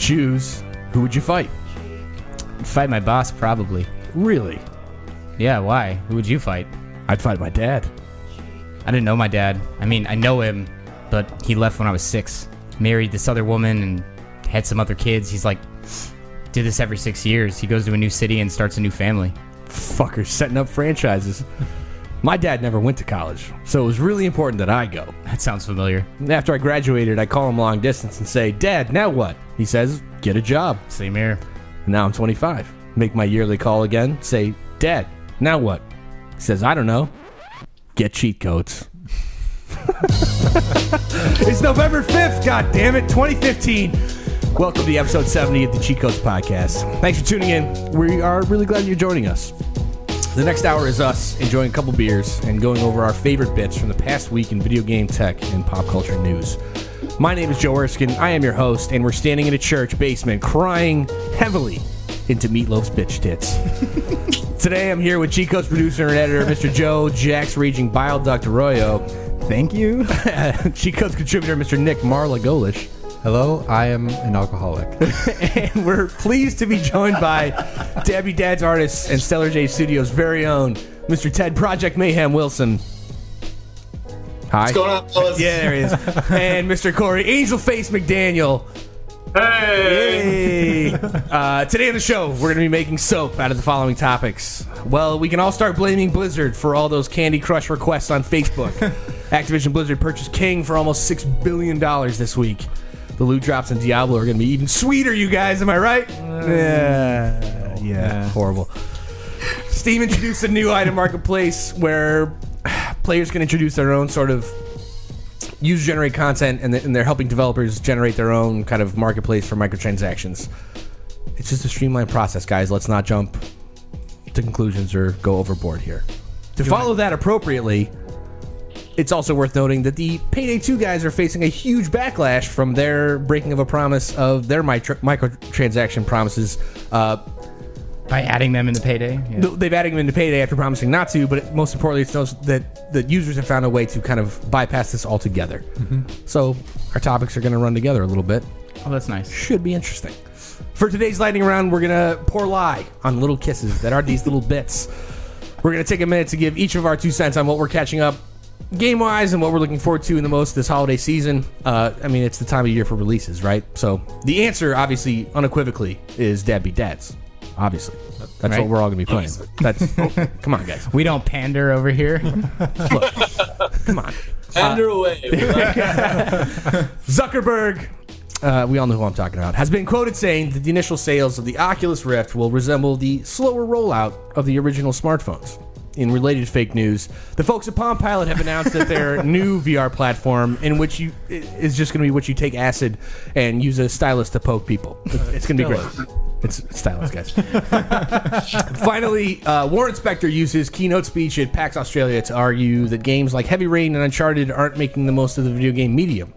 choose, who would you fight? I'd fight my boss, probably. Really? Yeah, why? Who would you fight? I'd fight my dad. I didn't know my dad. I mean, I know him, but he left when I was 6. Married this other woman and had some other kids. He's like, do this every 6 years. He goes to a new city and starts a new family. Fuckers setting up franchises. My dad never went to college, so it was really important that I go. That sounds familiar. After I graduated, I call him long distance and say, Dad, now what? He says, get a job. Same here. Now I'm 25. Make my yearly call again, say, Dad, now what? He says, I don't know. Get cheat codes. It's November 5th, God damn it, 2015. Welcome to episode 70 of the Cheat Codes Podcast. Thanks for tuning in. We are really glad you're joining us. The next hour is us enjoying a couple beers and going over our favorite bits from the past week in video game tech and pop culture news. My name is Joe Erskine. I am your host, and we're standing in a church basement crying heavily into Meatloaf's bitch tits. Today I'm here with Cheat Codes producer and editor, Mr. Joe Jack's Raging Bile Duct Arroyo. Thank you. Cheat Codes contributor, Mr. Nikk Marla Golesh. Hello, I am an alcoholic. And we're pleased to be joined by Dabby Dad's Artists and Stellar J Studios' very own Mr. Ted Project Mayhem Wilson. Hi. What's going on, fellas? Yeah, there he is. And Mr. Corey Angel Face McDaniel. Hey! Today on the show, we're going to be making soap out of the following topics. Well, we can all start blaming Blizzard for all those Candy Crush requests on Facebook. Activision Blizzard purchased King for almost $6 billion this week. The loot drops in Diablo are going to be even sweeter, you guys. Am I right? Yeah. Horrible. Steam introduced a new item marketplace where players can introduce their own sort of user-generated content, and they're helping developers generate their own kind of marketplace for microtransactions. It's just a streamlined process, guys. Let's not jump to conclusions or go overboard here. To follow that appropriately, it's also worth noting that the Payday 2 guys are facing a huge backlash from their breaking of a promise of their microtransaction promises. By adding them into Payday? Yeah. They've added them into Payday after promising not to, but most importantly, it's noticed that the users have found a way to kind of bypass this altogether. Mm-hmm. So our topics are going to run together a little bit. Oh, that's nice. Should be interesting. For today's lightning round, we're going to pour lie on little kisses that are these little bits. We're going to take a minute to give each of our 2 cents on what we're catching up game-wise and what we're looking forward to in the most this holiday season. I mean, it's the time of year for releases, right? So the answer, obviously, unequivocally, is Dabby Dads. Obviously. That's right. What we're all going to be playing. Come on, guys. We don't pander over here. Look, come on. Pander away. Zuckerberg, we all know who I'm talking about, has been quoted saying that the initial sales of the Oculus Rift will resemble the slower rollout of the original smartphones. In related fake news, the folks at Palm Pilot have announced that their new VR platform, in which is just going to be which you take acid and use a stylus to poke people. It's going to be great. It's stylus, guys. Finally, Warren Spector used his keynote speech at PAX Australia to argue that games like Heavy Rain and Uncharted aren't making the most of the video game medium.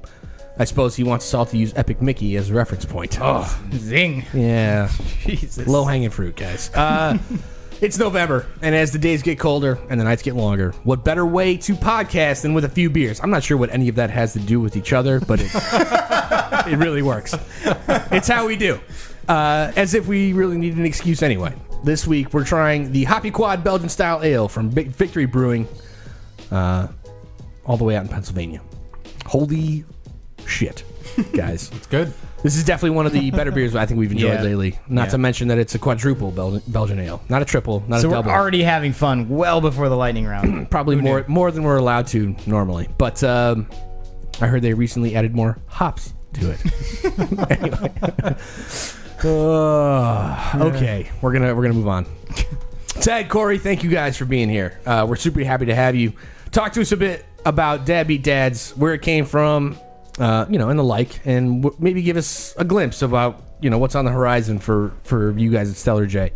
I suppose he wants us all to use Epic Mickey as a reference point. Oh, zing. Yeah. Jesus. Low-hanging fruit, guys. It's November, and as the days get colder and the nights get longer, what better way to podcast than with a few beers? I'm not sure what any of that has to do with each other, but it really works. It's how we do. As if we really need an excuse anyway. This week, we're trying the Hoppy Quad Belgian-style ale from Victory Brewing, all the way out in Pennsylvania. Holy shit, guys. It's good. This is definitely one of the better beers I think we've enjoyed lately. Not to mention that it's a quadruple Belgian ale. Not a triple, not a double. So we're already having fun well before the lightning round. Probably more than we're allowed to normally. But I heard they recently added more hops to it. Anyway. Okay, we're gonna move on. Ted, Corey, thank you guys for being here. We're super happy to have you. Talk to us a bit about Dabby Dads, where it came from, and the like, and maybe give us a glimpse about what's on the horizon for you guys at Stellar J.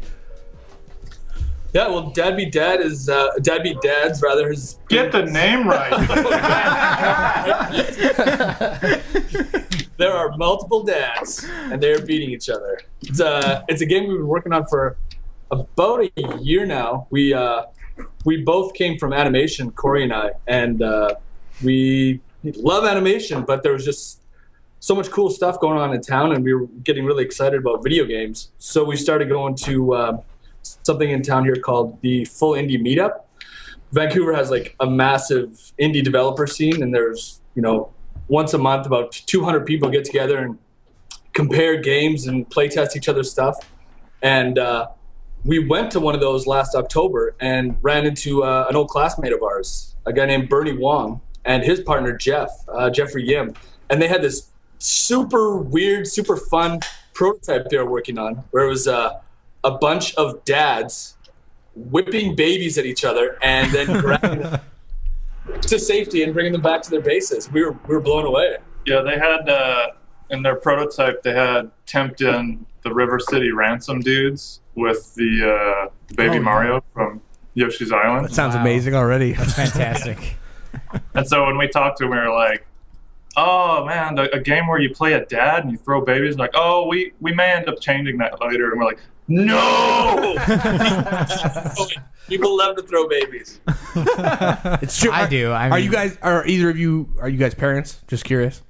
Yeah, well, Dabby Dad is Dabby Dad's rather his. Get the name right. There are multiple dads, and they're beating each other. It's a game we've been working on for about a year now. We both came from animation, Corey and I, and we love animation, but there was just so much cool stuff going on in town, and we were getting really excited about video games. So we started going to something in town here called the Full Indie Meetup. Vancouver has like a massive indie developer scene, and there's, once a month about 200 people get together and compare games and play test each other's stuff. And we went to one of those last October and ran into an old classmate of ours, a guy named Bernie Wong, and his partner Jeffrey Yim. And they had this super weird, super fun prototype they were working on, where it was a bunch of dads whipping babies at each other and then grabbing them to safety and bringing them back to their bases. We were blown away. Yeah, they had in their prototype, they had temped in the River City Ransom dudes with the baby Mario from Yoshi's Island. That sounds amazing already. That's fantastic. And so when we talked to him, we were like, "Oh man, a game where you play a dad and you throw babies." Like, "Oh, we may end up changing that later." And we're like, "No!" People love to throw babies. It's true. I do. Are either of you guys parents? Just curious.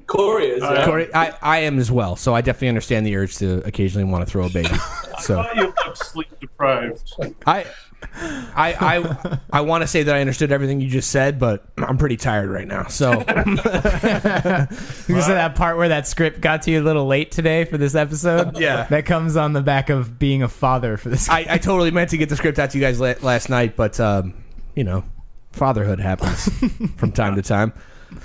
Corey is. Corey, I am as well. So I definitely understand the urge to occasionally want to throw a baby. So I thought you looked sleep deprived. I want to say that I understood everything you just said, but I'm pretty tired right now. So Because of that part where that script got to you a little late today for this episode. Yeah. That comes on the back of being a father for this. I totally meant to get the script out to you guys last night, but fatherhood happens from time to time.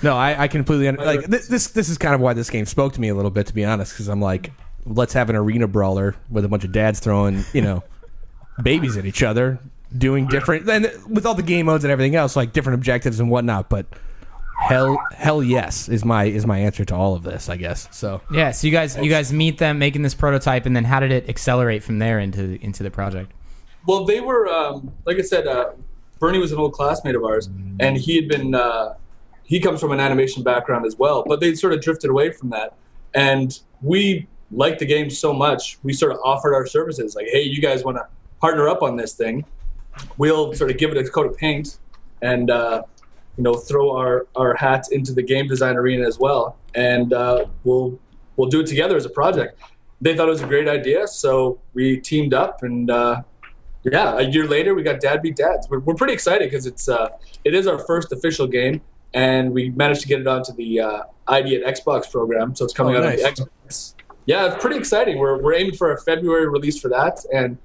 No, I completely like this is kind of why this game spoke to me a little bit, to be honest, because I'm like, let's have an arena brawler with a bunch of dads throwing babies at each other, doing different, and with all the game modes and everything else, like different objectives and whatnot. But hell yes is my answer to all of this, I guess. So yeah, so you guys meet them making this prototype, and then how did it accelerate from there into the project? Well, they were like I said, Bernie was an old classmate of ours, and he had been he comes from an animation background as well, but they sort of drifted away from that, and we liked the game so much, we sort of offered our services, like, hey, you guys want to partner up on this thing? We'll sort of give it a coat of paint and throw our hats into the game design arena as well, and we'll do it together as a project. They thought it was a great idea, so we teamed up, and a year later we got Dad Beat Dads. We're pretty excited because it is our first official game, and we managed to get it onto the ID at Xbox program, so it's coming out on the Xbox. Yeah, it's pretty exciting. We're aiming for a February release for that, and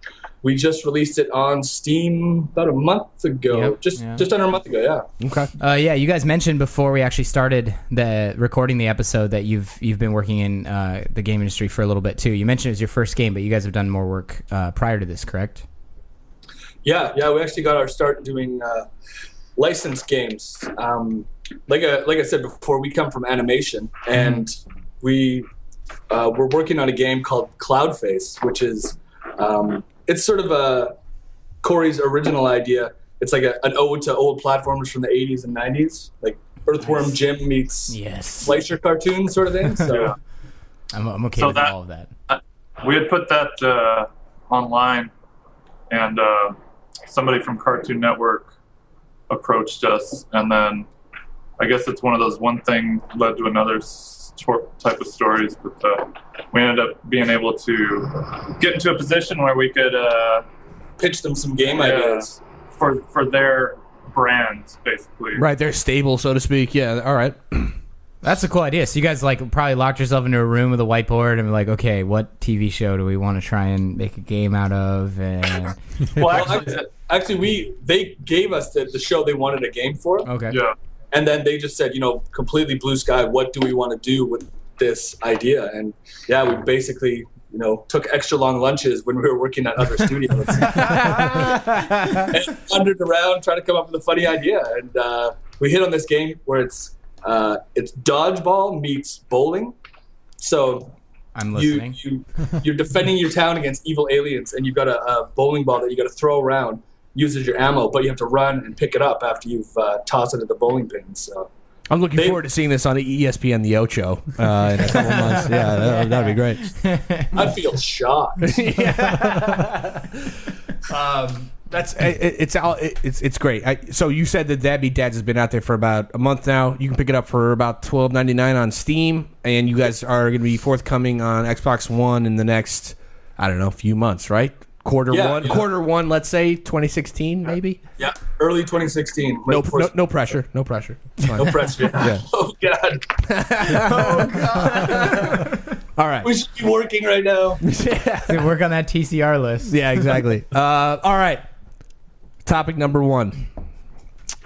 we just released it on Steam about a month ago. Just under a month ago, yeah. Okay. You guys mentioned before we actually started recording the episode that you've been working in the game industry for a little bit too. You mentioned it was your first game, but you guys have done more work prior to this, correct? Yeah. We actually got our start doing licensed games. Like I said before, we come from animation, and we're working on a game called Cloudface, which is it's sort of Corey's original idea. It's like an ode to old platformers from the 80s and 90s, like Earthworm Jim meets Fleischer cartoon sort of thing. So I'm okay with all of that. We had put that online, and somebody from Cartoon Network approached us, and then I guess it's one of those one thing led to another type of stories, but we ended up being able to get into a position where we could pitch them some game ideas for their brands, basically. Right, they're stable, so to speak. Yeah, all right. That's a cool idea. So you guys probably locked yourself into a room with a whiteboard and were like, okay, what TV show do we want to try and make a game out of? And actually, they gave us the show they wanted a game for. Okay. Yeah. And then they just said, completely blue sky, what do we want to do with this idea? And we basically, took extra long lunches when we were working at other studios and wandered around trying to come up with a funny idea. And we hit on this game where it's dodgeball meets bowling. So I'm listening. You're defending your town against evil aliens, and you've got a bowling ball that you got to throw around. Uses your ammo, but you have to run and pick it up after you've tossed it at the bowling pin. So I'm looking forward to seeing this on ESPN The Ocho in a couple months. Yeah, that'd be great. I feel shocked. It's great. So you said that That Beat Dads has been out there for about a month now. You can pick it up for about $12.99 on Steam, and you guys are going to be forthcoming on Xbox One in the next, I don't know, few months, right? Quarter one, let's say 2016, maybe. Yeah, early 2016. No pressure. It's fine. No pressure. Yeah. Oh God. All right. We should be working right now. Work on that TCR list. Yeah, exactly. All right. Topic number one.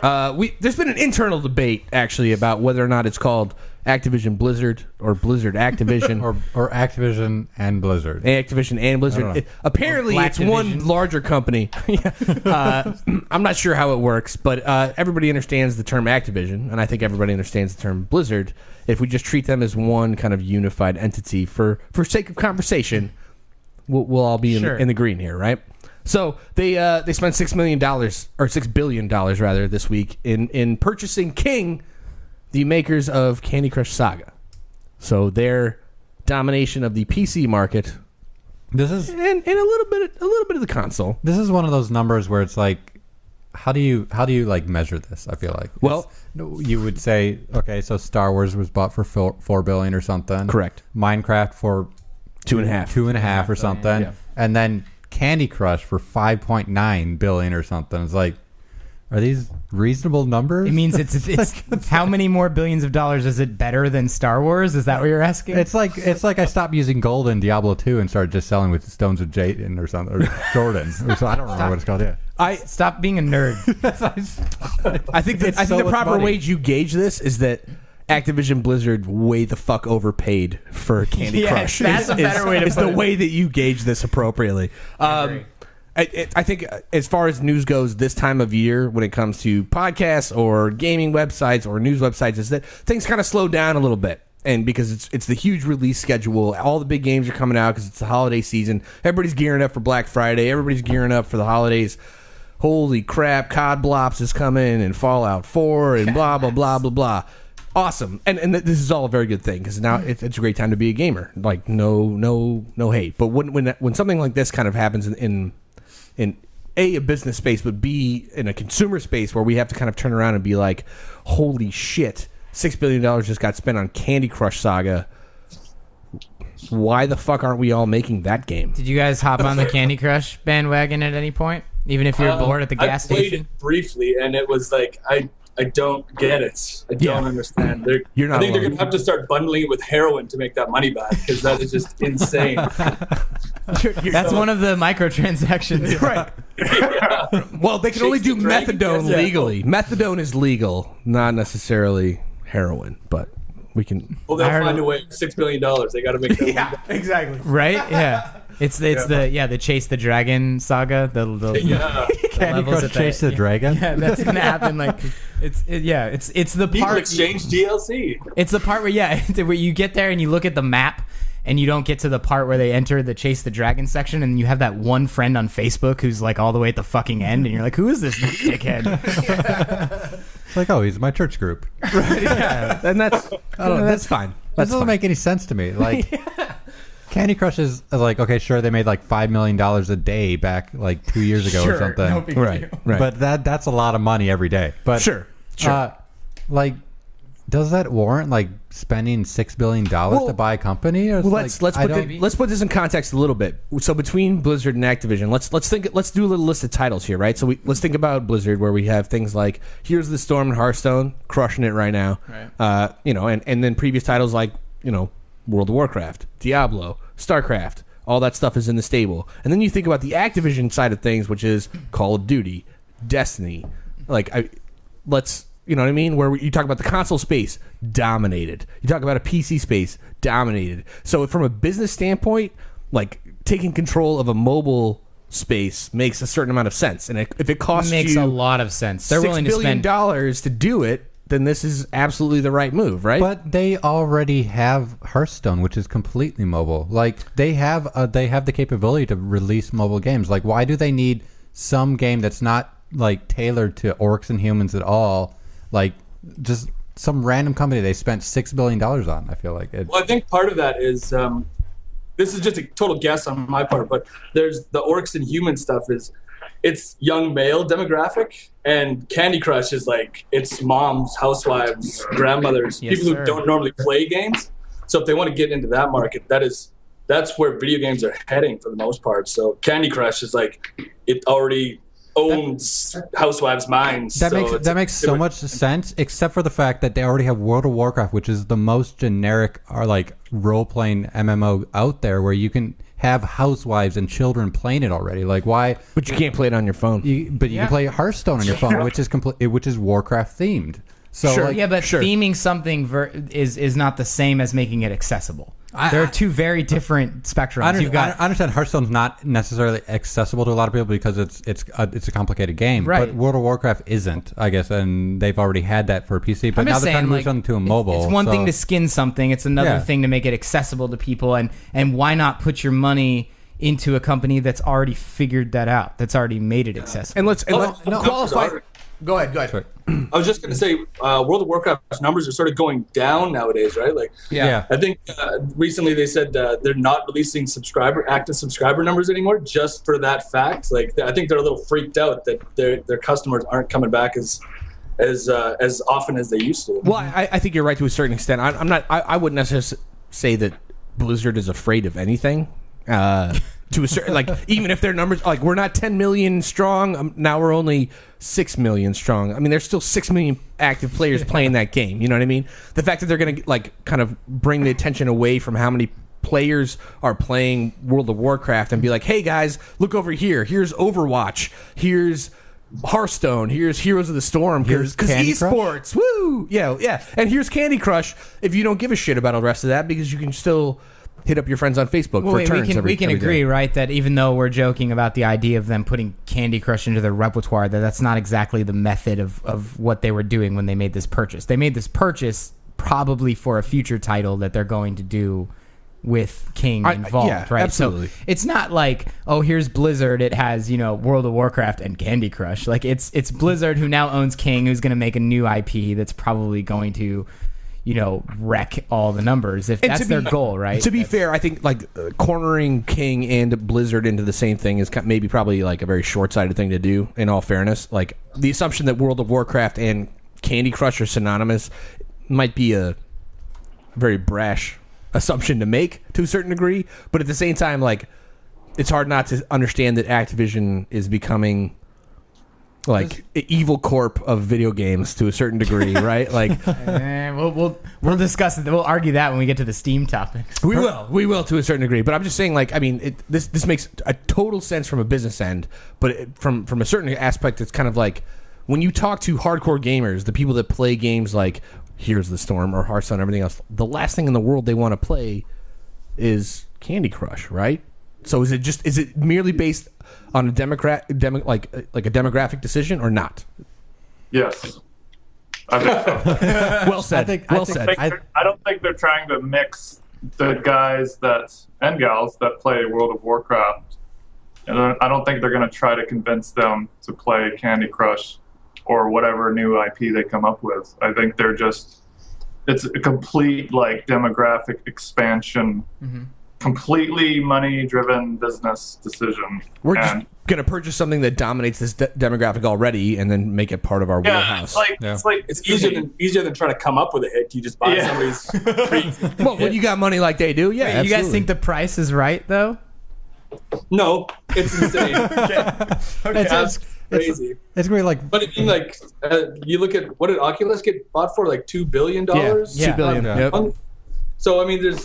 There's been an internal debate actually about whether or not it's called Activision Blizzard or Blizzard Activision or Activision and Blizzard. Activision and Blizzard. Apparently, it's one larger company. I'm not sure how it works, but everybody understands the term Activision, and I think everybody understands the term Blizzard. If we just treat them as one kind of unified entity for sake of conversation, we'll all be in the green here, right? So they spent $6 million or $6 billion rather this week in purchasing King, the makers of Candy Crush Saga. So their domination of the PC market, and a little bit of the console. This is one of those numbers where it's like, how do you like measure this? I feel like, well, you would say, okay, so Star Wars was bought for $4 billion or something. Correct. Minecraft for $2.5 or something, yeah. And then Candy Crush for $5.9 billion or something. It's like, are these reasonable numbers? It means it's how many more billions of dollars is it better than Star Wars? Is that what you're asking? It's like I stopped using gold in Diablo 2 and started just selling with stones of Jaden or something, or Jordan. So I don't remember what it's called. Yeah. Stop being a nerd. I think the proper way you gauge this is that Activision Blizzard way the fuck overpaid for Candy Crush. That's a better way to put it. It's the way that you gauge this appropriately. I think as far as news goes this time of year when it comes to podcasts or gaming websites or news websites is that things kind of slow down a little bit. And because it's the huge release schedule, all the big games are coming out because it's the holiday season. Everybody's gearing up for Black Friday. Everybody's gearing up for the holidays. Holy crap, COD Blops is coming and Fallout 4 and blah, blah, blah, blah, blah. Awesome. And this is all a very good thing because now it's a great time to be a gamer. Like, no hate. But when something like this kind of happens in A, a business space, but B, in a consumer space where we have to kind of turn around and be like, holy shit, $6 billion just got spent on Candy Crush Saga. Why the fuck aren't we all making that game? Did you guys hop on the Candy Crush bandwagon at any point? Even if you're bored at the gas I played station? it briefly, and it was like, I don't get it. I don't understand. I think they're going to have to start bundling it with heroin to make that money back because that is just insane. That's one of the microtransactions. Right. Yeah. Well, they can only do methadone legally. Methadone is legal, not necessarily heroin, but we can. Well, they'll find a way. $6 billion. They got to make that money back. Exactly. Right? Yeah. It's the Chase the Dragon saga. The Candy Crush Chase the Dragon. Yeah, that's gonna happen. Like it's the People part. exchange DLC. It's the part where you get there and you look at the map and you don't get to the part where they enter the Chase the Dragon section and you have that one friend on Facebook who's like all the way at the fucking end and you're like, who is this dickhead? It's like, oh, he's my church group. Right, yeah. And that's fine. That doesn't make any sense to me. Like. Candy Crush is like, okay, sure, they made like $5 million a day back like 2 years ago or something. No big right. deal. But that's a lot of money every day. But sure. Like, does that warrant like spending $6 billion to buy a company? Or let's put this in context a little bit. So between Blizzard and Activision, let's do a little list of titles here, right? So let's think about Blizzard, where we have things like Here's the Storm and Hearthstone, crushing it right now. Right. And then previous titles like World of Warcraft, Diablo, StarCraft, all that stuff is in the stable. And then you think about the Activision side of things, which is Call of Duty, Destiny. You know what I mean? Where you talk about the console space, dominated. You talk about a PC space, dominated. So from a business standpoint, like taking control of a mobile space makes a certain amount of sense. And if it costs makes a lot of sense. They're willing to spend $6 billion to do it, then this is absolutely the right move, right? But they already have Hearthstone, which is completely mobile. Like they have the capability to release mobile games. Like why do they need some game that's not like tailored to orcs and humans at all? Like just some random company they spent $6 billion on. I feel like it. Well, I think part of that is this is just a total guess on my part, but there's the orcs and human stuff is it's young male demographic, and Candy Crush is like it's moms, housewives, grandmothers, people who don't normally play games. So if they want to get into that market, that's where video games are heading for the most part. So Candy Crush is like it already owns housewives' minds. That makes so much sense, except for the fact that they already have World of Warcraft, which is the most generic or like role-playing MMO out there, where you can have housewives and children playing it already. Like, why? But you can't play it on your phone. But you can play Hearthstone on your phone, which is Warcraft themed. So Sure. like, Yeah, but theming something is not the same as making it accessible. There are two very different spectrums. I understand Hearthstone's not necessarily accessible to a lot of people because it's a complicated game. Right. But World of Warcraft isn't, I guess, and they've already had that for PC. But now they're trying to move something to a mobile. It's one thing to skin something. It's another thing to make it accessible to people. And why not put your money into a company that's already figured that out, that's already made it accessible? And let's qualify. Go ahead. Sorry. I was just going to say, World of Warcraft's numbers are sort of going down nowadays, right? Like, Yeah. I think recently they said they're not releasing active subscriber numbers anymore, just for that fact. Like, I think they're a little freaked out that their customers aren't coming back as often as they used to. Well, I think you're right to a certain extent. I wouldn't necessarily say that Blizzard is afraid of anything. To a certain, like, even if their numbers, like, we're not 10 million strong, now we're only 6 million strong. I mean, there's still 6 million active players playing that game. You know what I mean? The fact that they're going to, like, kind of bring the attention away from how many players are playing World of Warcraft and be like, hey, guys, look over here. Here's Overwatch. Here's Hearthstone. Here's Heroes of the Storm. Because esports. Woo! Yeah. And here's Candy Crush if you don't give a shit about the rest of that, because you can still hit up your friends on Facebook for turns we can every agree, day. right, that even though we're joking about the idea of them putting Candy Crush into their repertoire, that's not exactly the method of what they were doing when they made this purchase. They made this purchase probably for a future title that they're going to do with King involved, right? Absolutely. So it's not like, oh, here's Blizzard, it has, World of Warcraft and Candy Crush. Like, it's Blizzard, who now owns King, who's going to make a new IP that's probably going to wreck all the numbers, if that's their goal, right? To be fair, I think cornering King and Blizzard into the same thing is maybe probably like a very short-sighted thing to do, in all fairness. Like, the assumption that World of Warcraft and Candy Crush are synonymous might be a very brash assumption to make to a certain degree, but at the same time, like, it's hard not to understand that Activision is becoming like evil corp of video games to a certain degree, right? Like, we'll discuss it. We'll argue that when we get to the Steam topics. We will to a certain degree. But I'm just saying, like, I mean, this makes a total sense from a business end, but from a certain aspect, it's kind of like when you talk to hardcore gamers, the people that play games like Here's the Storm or Hearthstone and everything else, the last thing in the world they want to play is Candy Crush, right? So is it merely based on a like a demographic decision or not? Yes, I think so. Well said. I don't think they're trying to mix the guys and gals that play World of Warcraft, and I don't think they're going to try to convince them to play Candy Crush or whatever new IP they come up with. I think it's a complete like demographic expansion. Mm-hmm. Completely money-driven business decision. We're just going to purchase something that dominates this demographic already, and then make it part of our wheelhouse. It's easier than trying to come up with a hit. You just buy somebody's. Well, when you got money like they do, yeah. Wait, you guys think the price is right, though? No, it's insane. It's crazy. It's really like. But I mean, like, you look at what did Oculus get bought for? Like $2 billion. Yeah, $2 billion. Yep. So I mean,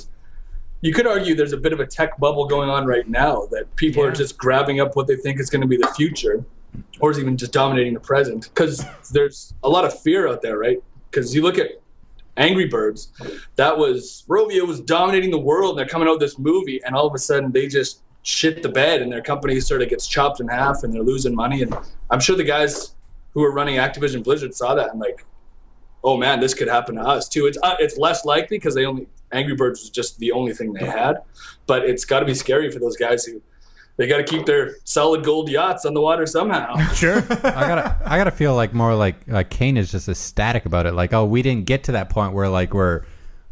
you could argue there's a bit of a tech bubble going on right now that people are just grabbing up what they think is going to be the future, or is even just dominating the present. Because there's a lot of fear out there, right? Because you look at Angry Birds, Arroyo was dominating the world, and they're coming out with this movie, and all of a sudden they just shit the bed, and their company sort of gets chopped in half, and they're losing money. And I'm sure the guys who are running Activision Blizzard saw that and like, oh man, this could happen to us too. It's less likely because Angry Birds was just the only thing they had, but it's got to be scary for those guys who they got to keep their solid gold yachts on the water somehow. Sure. I gotta feel like more like Kane is just ecstatic about it. Like, oh, we didn't get to that point where like we're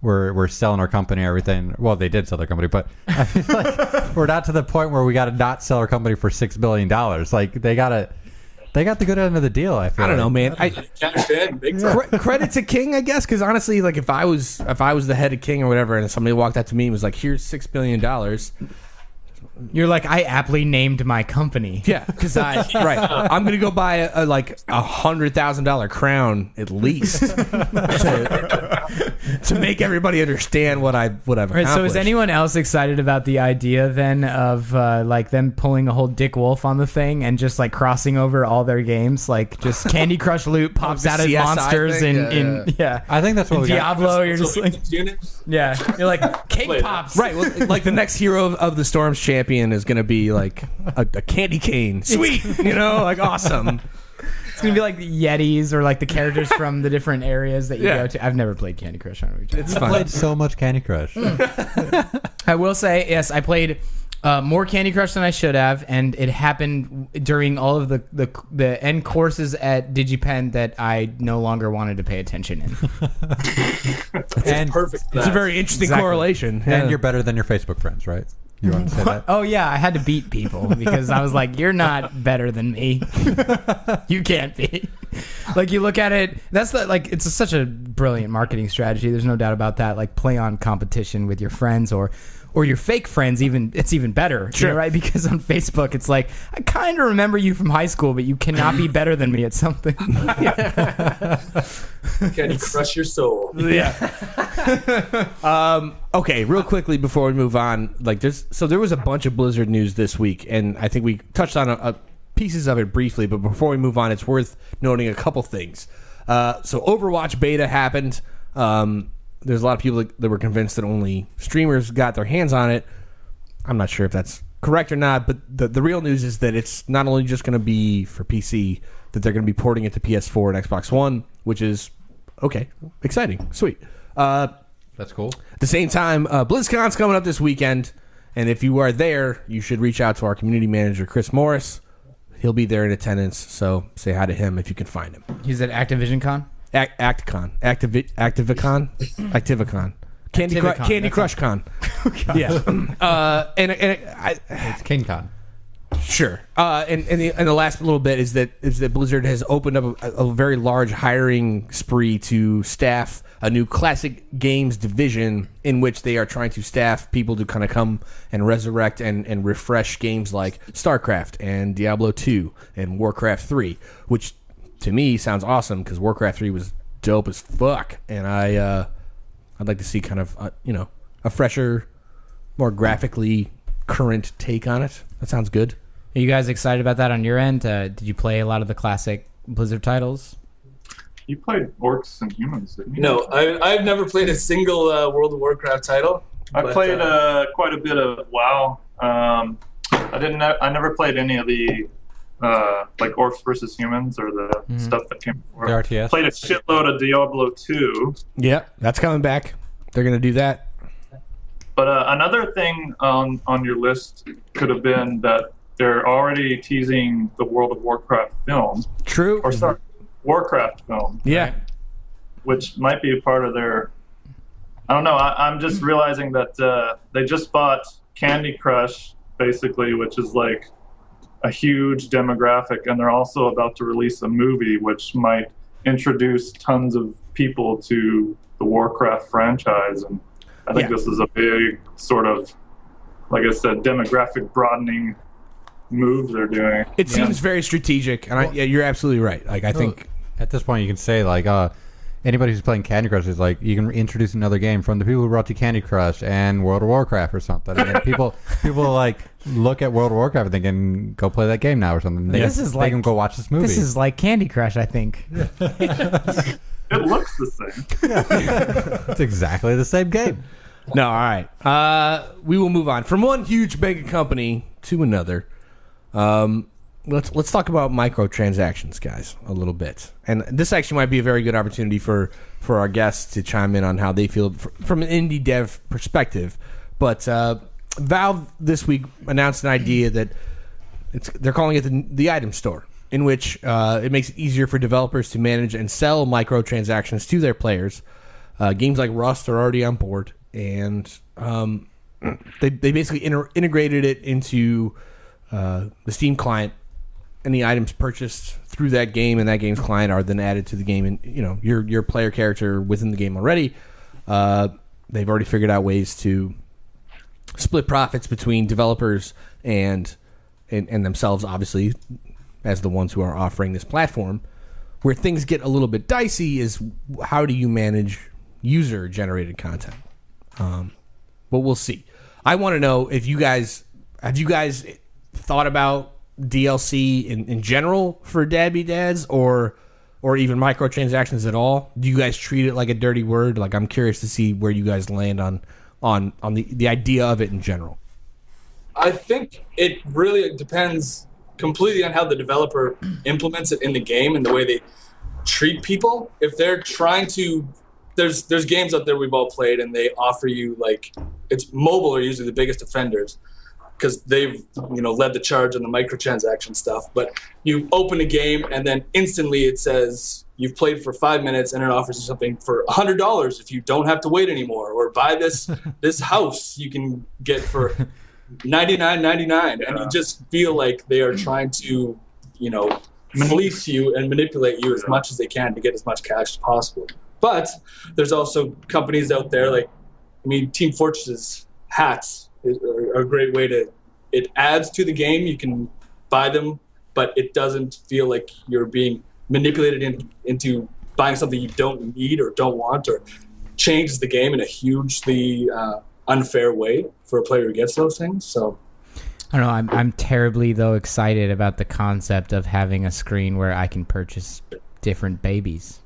we're selling our company and everything. Well, they did sell their company, but I feel like we're not to the point where we got to not sell our company for $6 billion. Like they got the good end of the deal. I feel. I don't know, man. Cash in, big time. Credit to King, I guess, because honestly, like if I was the head of King or whatever, and somebody walked up to me and was like, "Here's $6 billion." You're like, I aptly named my company. Yeah, because I'm gonna go buy a $100,000 crown at least to make everybody understand what I've accomplished. Right, so is anyone else excited about the idea then of like them pulling a whole Dick Wolf on the thing and just like crossing over all their games, like just Candy Crush loot pops out of CSI monsters thing? I think that's what we got. Diablo. You're just like, you're like cake Play that. pops. Right, well, like the next hero of the Storm's champion is going to be like a candy cane. Sweet, like awesome. It's gonna be like the Yetis or like the characters from the different areas that you go to. I've never played Candy Crush. It's I fun. played so much Candy Crush. I will say, yes, I played more Candy Crush than I should have, and it happened during all of the end courses at DigiPen that I no longer wanted to pay attention in. And Perfect. It's a very interesting correlation. and you're better than your Facebook friends, right? You want to say that? Oh yeah, I had to beat people because I was like, "You're not better than me. You can't be." Like you look at it, it's such a brilliant marketing strategy. There's no doubt about that. Like play on competition with your friends or your fake friends. It's even better, sure, right? Because on Facebook, it's like I kind of remember you from high school, but you cannot be better than me at something. Can you crush your soul? Yeah. Okay, real quickly before we move on, there was a bunch of Blizzard news this week, and I think we touched on pieces of it briefly. But before we move on, it's worth noting a couple things. So Overwatch beta happened. There's a lot of people that were convinced that only streamers got their hands on it. I'm not sure if that's correct or not, but the real news is that it's not only just going to be for PC, that they're going to be porting it to PS4 and Xbox One, which is okay, exciting, sweet. That's cool. At the same time, BlizzCon's coming up this weekend, and if you are there, you should reach out to our community manager, Chris Morris. He'll be there in attendance, so say hi to him if you can find him. He's at Activision Con? Activicon. Activicon. Candy Crush Con. Yeah. It's King Con. Sure. And the last little bit is that Blizzard has opened up a very large hiring spree to staff a new classic games division in which they are trying to staff people to kind of come and resurrect and refresh games like StarCraft and Diablo 2 and Warcraft 3, which to me sounds awesome because Warcraft 3 was dope as fuck, and I'd like to see kind of a fresher, more graphically current take on it. That sounds good. Are you guys excited about that on your end? Did you play a lot of the classic Blizzard titles? You played Orcs and Humans, didn't you? No, I've never played a single World of Warcraft title. I played quite a bit of WoW. I never played any of the like Orcs versus Humans or the stuff that came before. The RTS. Played a shitload of Diablo 2. Yeah, that's coming back. They're gonna do that. But another thing on your list could have been that they're already teasing the World of Warcraft film. True. Or sorry, Warcraft film. Yeah. Right? Which might be a part of their... I don't know. I'm just realizing that they just bought Candy Crush, basically, which is like a huge demographic, and they're also about to release a movie which might introduce tons of people to the Warcraft franchise. And I think this is a big sort of, like I said, demographic broadening move they're doing. It seems very strategic, and you're absolutely right. Like I think at this point you can say like anybody who's playing Candy Crush is like you can introduce another game from the people who brought you Candy Crush and World of Warcraft or something. And then people like look at World of Warcraft and thinking go play that game now or something. They can go watch this movie. This is like Candy Crush, I think. It looks the same. It's exactly the same game. No, all right. We will move on from one huge mega company to another. Let's talk about microtransactions, guys, a little bit. And this actually might be a very good opportunity for our guests to chime in on how they feel from an indie dev perspective. But Valve this week announced an idea that they're calling it the item store, in which it makes it easier for developers to manage and sell microtransactions to their players. Games like Rust are already on board, and they basically integrated it into the Steam client, and the items purchased through that game and that game's client are then added to the game, and your player character within the game already. They've already figured out ways to split profits between developers and themselves, obviously, as the ones who are offering this platform. Where things get a little bit dicey is how do you manage user-generated content? But we'll see. I want to know if you guys thought about DLC in general for Dad Be Dads or even microtransactions at all? Do you guys treat it like a dirty word? Like, I'm curious to see where you guys land on the idea of it in general. I think it really depends completely on how the developer implements it in the game and the way they treat people. If they're trying to, there's games out there we've all played, and they offer you, like, it's mobile are usually the biggest offenders because they've led the charge on the microtransaction stuff. But you open a game and then instantly it says you've played for 5 minutes, and it offers you something for $100 if you don't have to wait anymore, or buy this house you can get for $99.99, and you just feel like they are trying to, fleece you and manipulate you as much as they can to get as much cash as possible. But there's also companies out there Team Fortress's hats are a great way to. It adds to the game. You can buy them, but it doesn't feel like you're being manipulated into buying something you don't need or don't want, or changes the game in a hugely unfair way for a player who gets those things. So I don't know. I'm terribly though excited about the concept of having a screen where I can purchase different babies.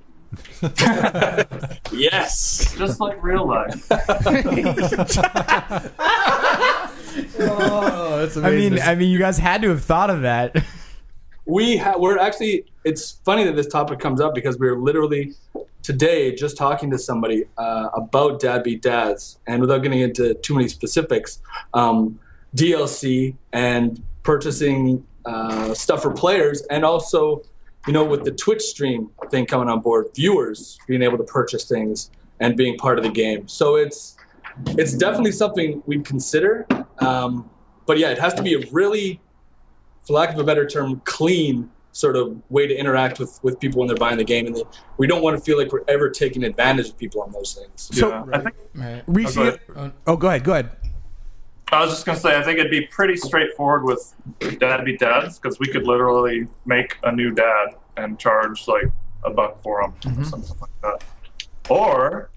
Yes, just like real life. Oh, that's amazing. I mean, you guys had to have thought of that. We're actually. It's funny that this topic comes up because we're literally today just talking to somebody about Dad Be Dads, and without getting into too many specifics, DLC and purchasing stuff for players, and also, with the Twitch stream thing coming on board, viewers being able to purchase things and being part of the game. So it's definitely something we'd consider. But yeah, it has to be a really, for lack of a better term, clean sort of way to interact with people when they're buying the game, and we don't want to feel like we're ever taking advantage of people on those things. So, yeah, I think. Go ahead. I was just gonna say, I think it'd be pretty straightforward with Dad Be Dads, because we could literally make a new dad and charge like $1 for him, or something like that. Or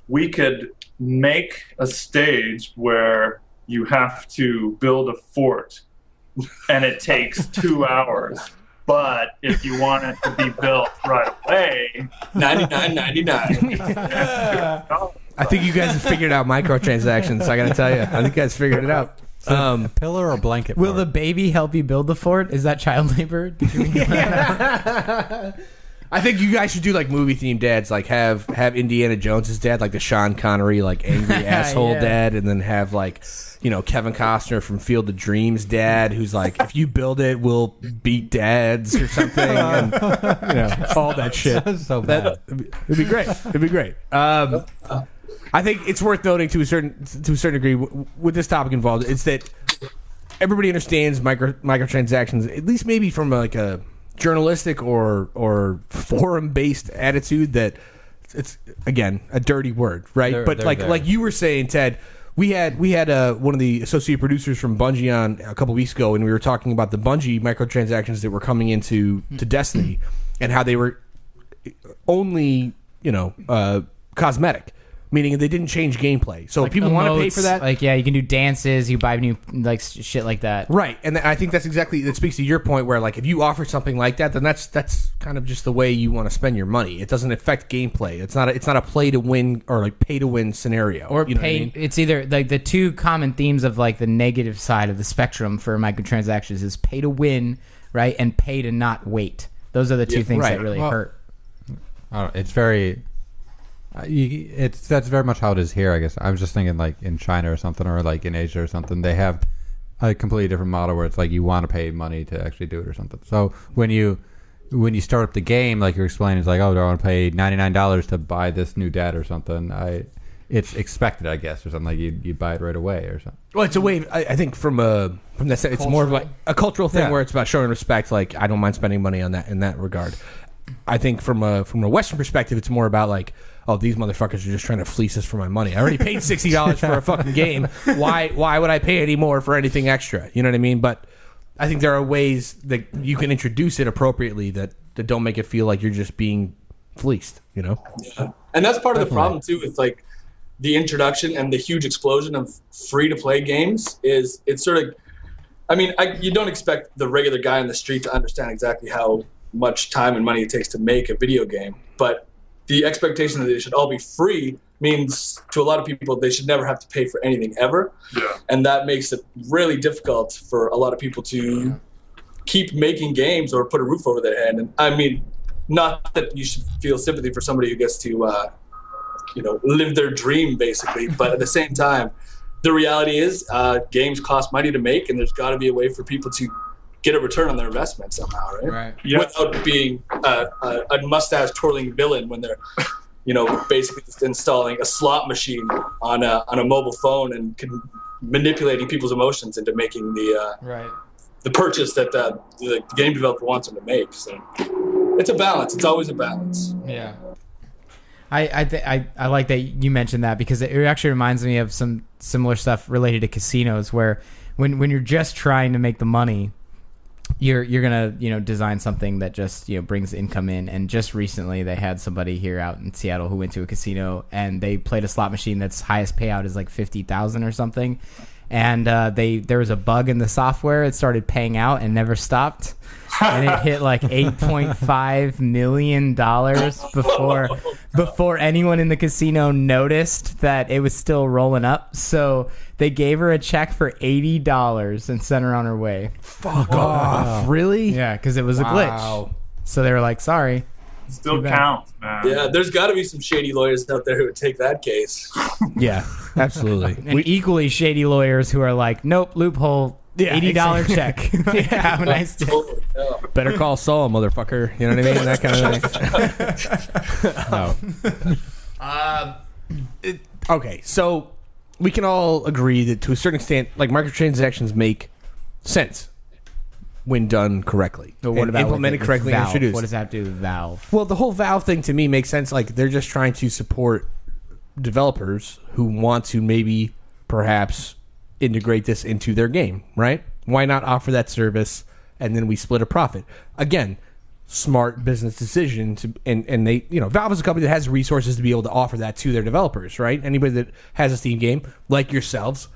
we could make a stage where you have to build a fort, and it takes 2 hours. But if you want it to be built right away, $99.99. I think you guys have figured out microtransactions. I got to tell you, I think you guys figured it out. A pillar or blanket? Will fort? the baby help you build the fort? Is that child labor? I think you guys should do like movie themed dads, like have Indiana Jones's dad, like the Sean Connery, like angry asshole dad, and then have like Kevin Costner from Field of Dreams dad, who's like, if you build it, we'll beat dads or something, and all that shit. So bad. It'd be great. It'd be great. I think it's worth noting to a certain degree with this topic involved, it's that everybody understands microtransactions, at least maybe from like a journalistic or forum based attitude, that it's again a dirty word, right? They're like you were saying, Ted, we had one of the associate producers from Bungie on a couple weeks ago, and we were talking about the Bungie microtransactions that were coming into Destiny and how they were only cosmetic. Meaning they didn't change gameplay. So like if people want to pay for that, like you can do dances, you buy new shit like that. Right, and I think that speaks to your point where like if you offer something like that, then that's kind of just the way you want to spend your money. It doesn't affect gameplay. It's not a play to win or like pay to win scenario. Or you know pay. What I mean? It's either like the two common themes of like the negative side of the spectrum for microtransactions is pay to win, right, and pay to not wait. Those are the two things that really hurt. It's very. That's very much how it is here, I guess. I was just thinking like in China or something, or like in Asia or something, they have a completely different model where it's like you want to pay money to actually do it or something. So when you when you start up the game, like you're explaining, it's like, oh, do I want to pay $99 to buy this new data or something? It's expected, I guess, or something, like you buy it right away or something. Well, it's a way. I think from that, it's more of like a cultural thing where it's about showing respect. Like, I don't mind spending money on that in that regard. I think from a Western perspective, it's more about like, oh, these motherfuckers are just trying to fleece us for my money. I already paid $60 for a fucking game. Why would I pay any more for anything extra? You know what I mean? But I think there are ways that you can introduce it appropriately that don't make it feel like you're just being fleeced, you know? Yeah. And that's part of the problem, too, with, like, the introduction and the huge explosion of free-to-play games is it's sort of... I mean, you don't expect the regular guy on the street to understand exactly how much time and money it takes to make a video game, but the expectation that they should all be free means to a lot of people they should never have to pay for anything ever. Yeah. And that makes it really difficult for a lot of people to keep making games or put a roof over their head. And I mean, not that you should feel sympathy for somebody who gets to, live their dream basically. But at the same time, the reality is games cost money to make, and there's got to be a way for people to get a return on their investment somehow, right? Right. Yeah. Without being a mustache twirling villain when they're, basically just installing a slot machine on a mobile phone and manipulating people's emotions into making the purchase that the game developer wants them to make. So it's a balance. It's always a balance. Yeah. I like that you mentioned that because it actually reminds me of some similar stuff related to casinos where when you're just trying to make the money, you're gonna design something that just brings income in. And just recently they had somebody here out in Seattle who went to a casino and they played a slot machine that's highest payout is like $50,000 or something, and there was a bug in the software. It started paying out and never stopped, and it hit like $8.5 million before anyone in the casino noticed that it was still rolling up. So they gave her a check for $80 and sent her on her way. Fuck off. Really? Yeah, because it was a glitch. So they were like, sorry. Still counts, man. Yeah, there's got to be some shady lawyers out there who would take that case. Yeah, absolutely. And equally shady lawyers who are like, nope, loophole, $80 check. Have a nice day. Yeah. Better call Saul, motherfucker. You know what I mean? That kind of thing. Okay, so we can all agree that to a certain extent, like, microtransactions make sense when done correctly. But what about implemented correctly and Valve? introduced? What does that do with Valve? Well, the whole Valve thing to me makes sense. Like, they're just trying to support developers who want to maybe perhaps integrate this into their game, right? Why not offer that service and then we split a profit? Again, smart business decision and they, Valve is a company that has resources to be able to offer that to their developers, right? Anybody that has a Steam game like yourselves,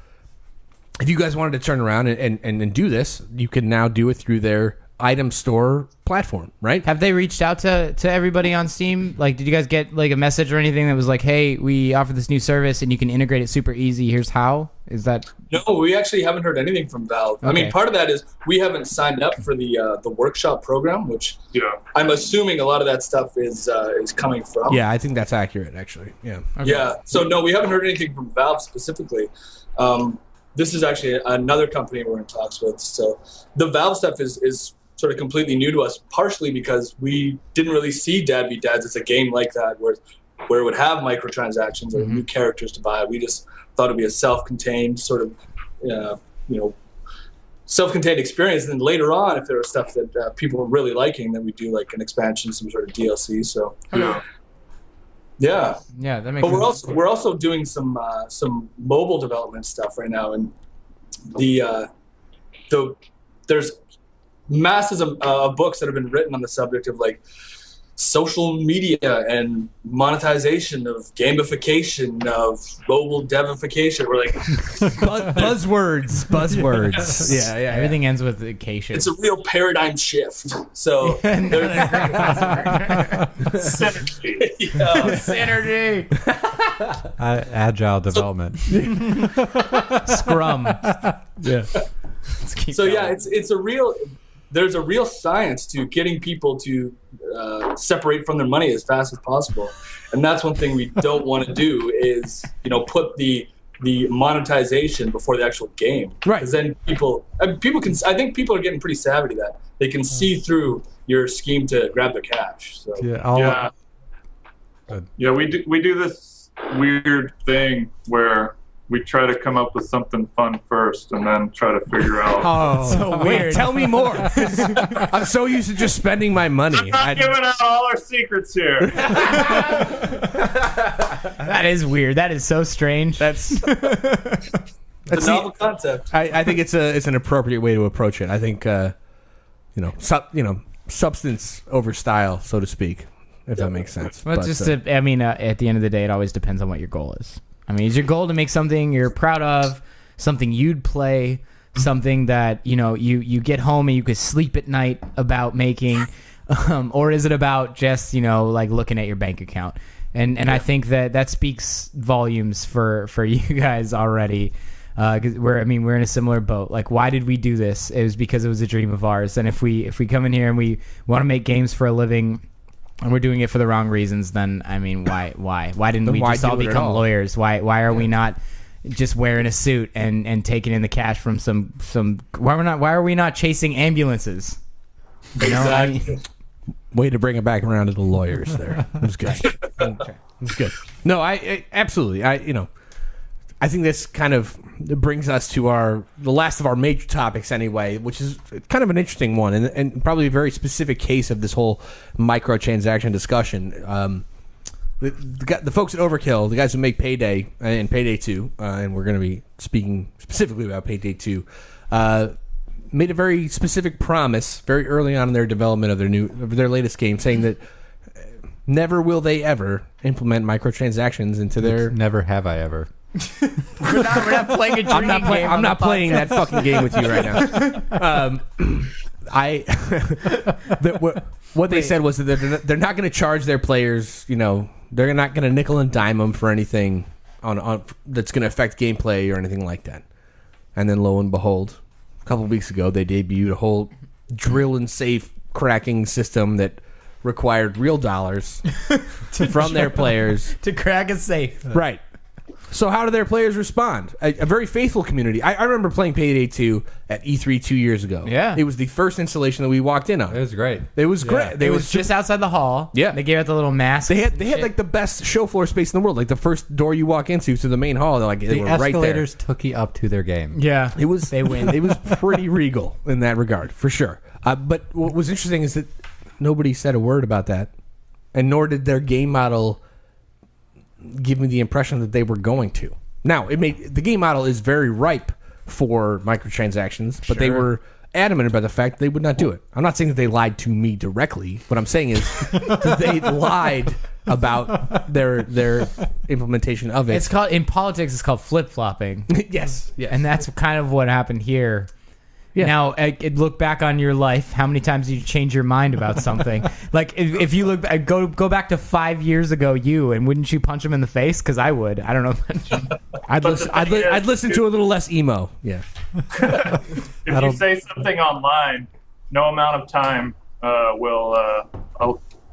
if you guys wanted to turn around and do this, you can now do it through their item store platform, right? Have they reached out to everybody on Steam? Like, did you guys get like a message or anything that was like, hey, we offer this new service and you can integrate it super easy. Here's how. Is that... No, we actually haven't heard anything from Valve. Okay. I mean, part of that is we haven't signed up for the workshop program, which I'm assuming a lot of that stuff is coming from. Yeah, I think that's accurate, actually. Yeah. Okay. Yeah. So no, we haven't heard anything from Valve specifically. This is actually another company we're in talks with. So the Valve stuff is sort of completely new to us, partially because we didn't really see Dad Beat Dads as a game like that, where it would have microtransactions or new characters to buy. We just thought it'd be a self-contained sort of, self-contained experience. And then later on, if there was stuff that people were really liking, then we do like an expansion, some sort of DLC. So yeah, that makes sense. But we're also doing some mobile development stuff right now, and there's masses of books that have been written on the subject of like social media and monetization of gamification of mobile devification. We're like buzzwords. Yeah. Everything ends with vacation. It's a real paradigm shift. So synergy. Agile development. Scrum. Yeah. So it's a real. There's a real science to getting people to separate from their money as fast as possible, and that's one thing we don't want to do is put the the monetization before the actual game. Right. Because then I think people are getting pretty savvy to that. They can see through your scheme to grab their cash. So. We do this weird thing where we try to come up with something fun first and then try to figure out. Oh, so weird. Tell me more. I'm so used to just spending my money. I'm not giving out all our secrets here. That is weird. That is so strange. It's a novel concept. I think it's an appropriate way to approach it. I think substance over style, so to speak, if that makes sense. Well, at the end of the day, it always depends on what your goal is. I mean, is your goal to make something you're proud of, something you'd play, something that you get home and you could sleep at night about making, or is it about just like looking at your bank account? And I think that speaks volumes for you guys already. Because we're in a similar boat. Like, why did we do this? It was because it was a dream of ours. And if we come in here and we want to make games for a living, and we're doing it for the wrong reasons, then why didn't we just all become lawyers? Why are we not just wearing a suit and taking in the cash from some? Why are we not chasing ambulances? Exactly. Way to bring it back around to the lawyers there. It was good. It was good. No, I absolutely. I think this kind of brings us to the last of our major topics anyway, which is kind of an interesting one and probably a very specific case of this whole microtransaction discussion. The folks at Overkill, the guys who make Payday and Payday 2, and we're going to be speaking specifically about Payday 2, made a very specific promise very early on in their development of their latest game, saying that never will they ever implement microtransactions into their... Never have I ever. We're not playing a drinking game. I'm not playing that fucking game with you right now. What they said was that they're not going to charge their players. They're not going to nickel and dime them for anything on that's going to affect gameplay or anything like that. And then lo and behold, a couple of weeks ago they debuted a whole drill and safe cracking system that required real dollars from their players to crack a safe. Right. So how do their players respond? A very faithful community. I remember playing Payday 2 at E3 2 years ago. Yeah. It was the first installation that we walked in on. It was great. It was great. It was just outside the hall. Yeah. They gave out the little mask. They had like the best show floor space in the world. Like the first door you walk into to the main hall, they were right there. Escalators took you up to their game. Yeah. They win. It was pretty regal in that regard, for sure. But what was interesting is that nobody said a word about that, and nor did their game model give me the impression that they were going to. Now, the game model is very ripe for microtransactions, but they were adamant about the fact that they would not do it. I'm not saying that they lied to me directly. What I'm saying is that they lied about their implementation of it. It's called in politics. It's called flip flopping. Yes, and that's kind of what happened here. Yeah. Now, look back on your life. How many times did you change your mind about something? Like, if you look, go back to 5 years ago, and wouldn't you punch him in the face? Because I would. I don't know. I'd listen to a little less emo. Yeah. If you say something online, no amount of time will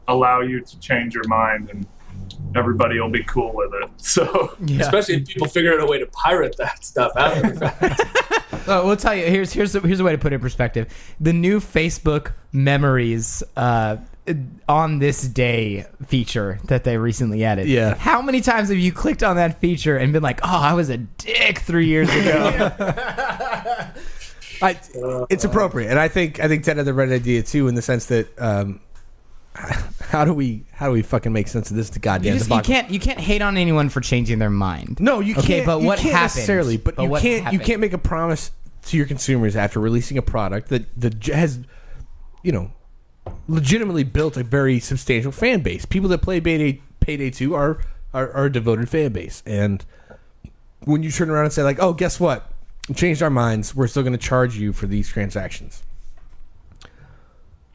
allow you to change your mind, and everybody will be cool with it. So, especially if people figure out a way to pirate that stuff after the fact. We'll tell you. Here's a way to put it in perspective. The new Facebook Memories on this day feature that they recently added. Yeah. How many times have you clicked on that feature and been like, "Oh, I was a dick 3 years ago"? It's appropriate, and I think Ted had the right idea too, in the sense that how do we fucking make sense of this goddamn debacle? You can't hate on anyone for changing their mind. No, you can't. Okay, but what happens? Necessarily, but you can't make a promise to your consumers after releasing a product that has, legitimately built a very substantial fan base. People that play Payday 2 are a devoted fan base, and when you turn around and say like, "Oh, guess what? We changed our minds. We're still going to charge you for these transactions."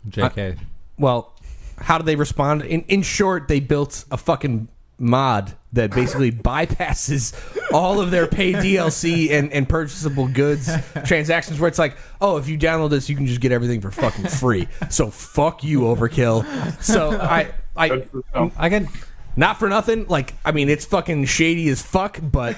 JK. Well, how do they respond? In short, they built a fucking mod that basically bypasses all of their paid DLC and purchasable goods transactions, where it's like, oh, if you download this, you can just get everything for fucking free. So fuck you, Overkill. So I can, not for nothing. Like, I mean, it's fucking shady as fuck, but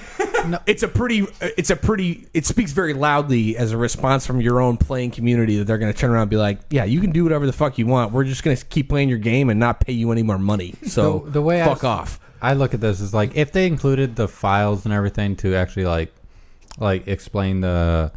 it speaks very loudly as a response from your own playing community that they're going to turn around and be like, yeah, you can do whatever the fuck you want. We're just going to keep playing your game and not pay you any more money. So the way fuck off. I look at this is like, if they included the files and everything to actually like explain the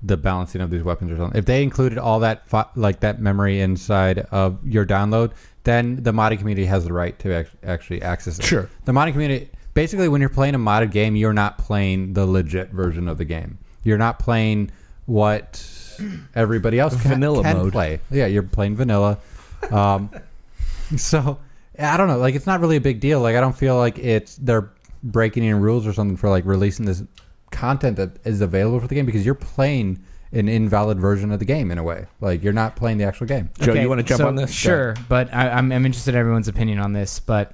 balancing of these weapons or something, if they included all that that memory inside of your download, then the modding community has the right to actually access it. Sure. The modding community, basically, when you're playing a modded game, you're not playing the legit version of the game. You're not playing what everybody else can mode. play. Yeah, you're playing vanilla. So I don't know. Like, it's not really a big deal. Like, I don't feel like they're breaking any rules or something for like releasing this content that is available for the game, because you're playing an invalid version of the game in a way. Like, you're not playing the actual game. Joe, you want to jump on this? Sure, but I'm interested in everyone's opinion on this. But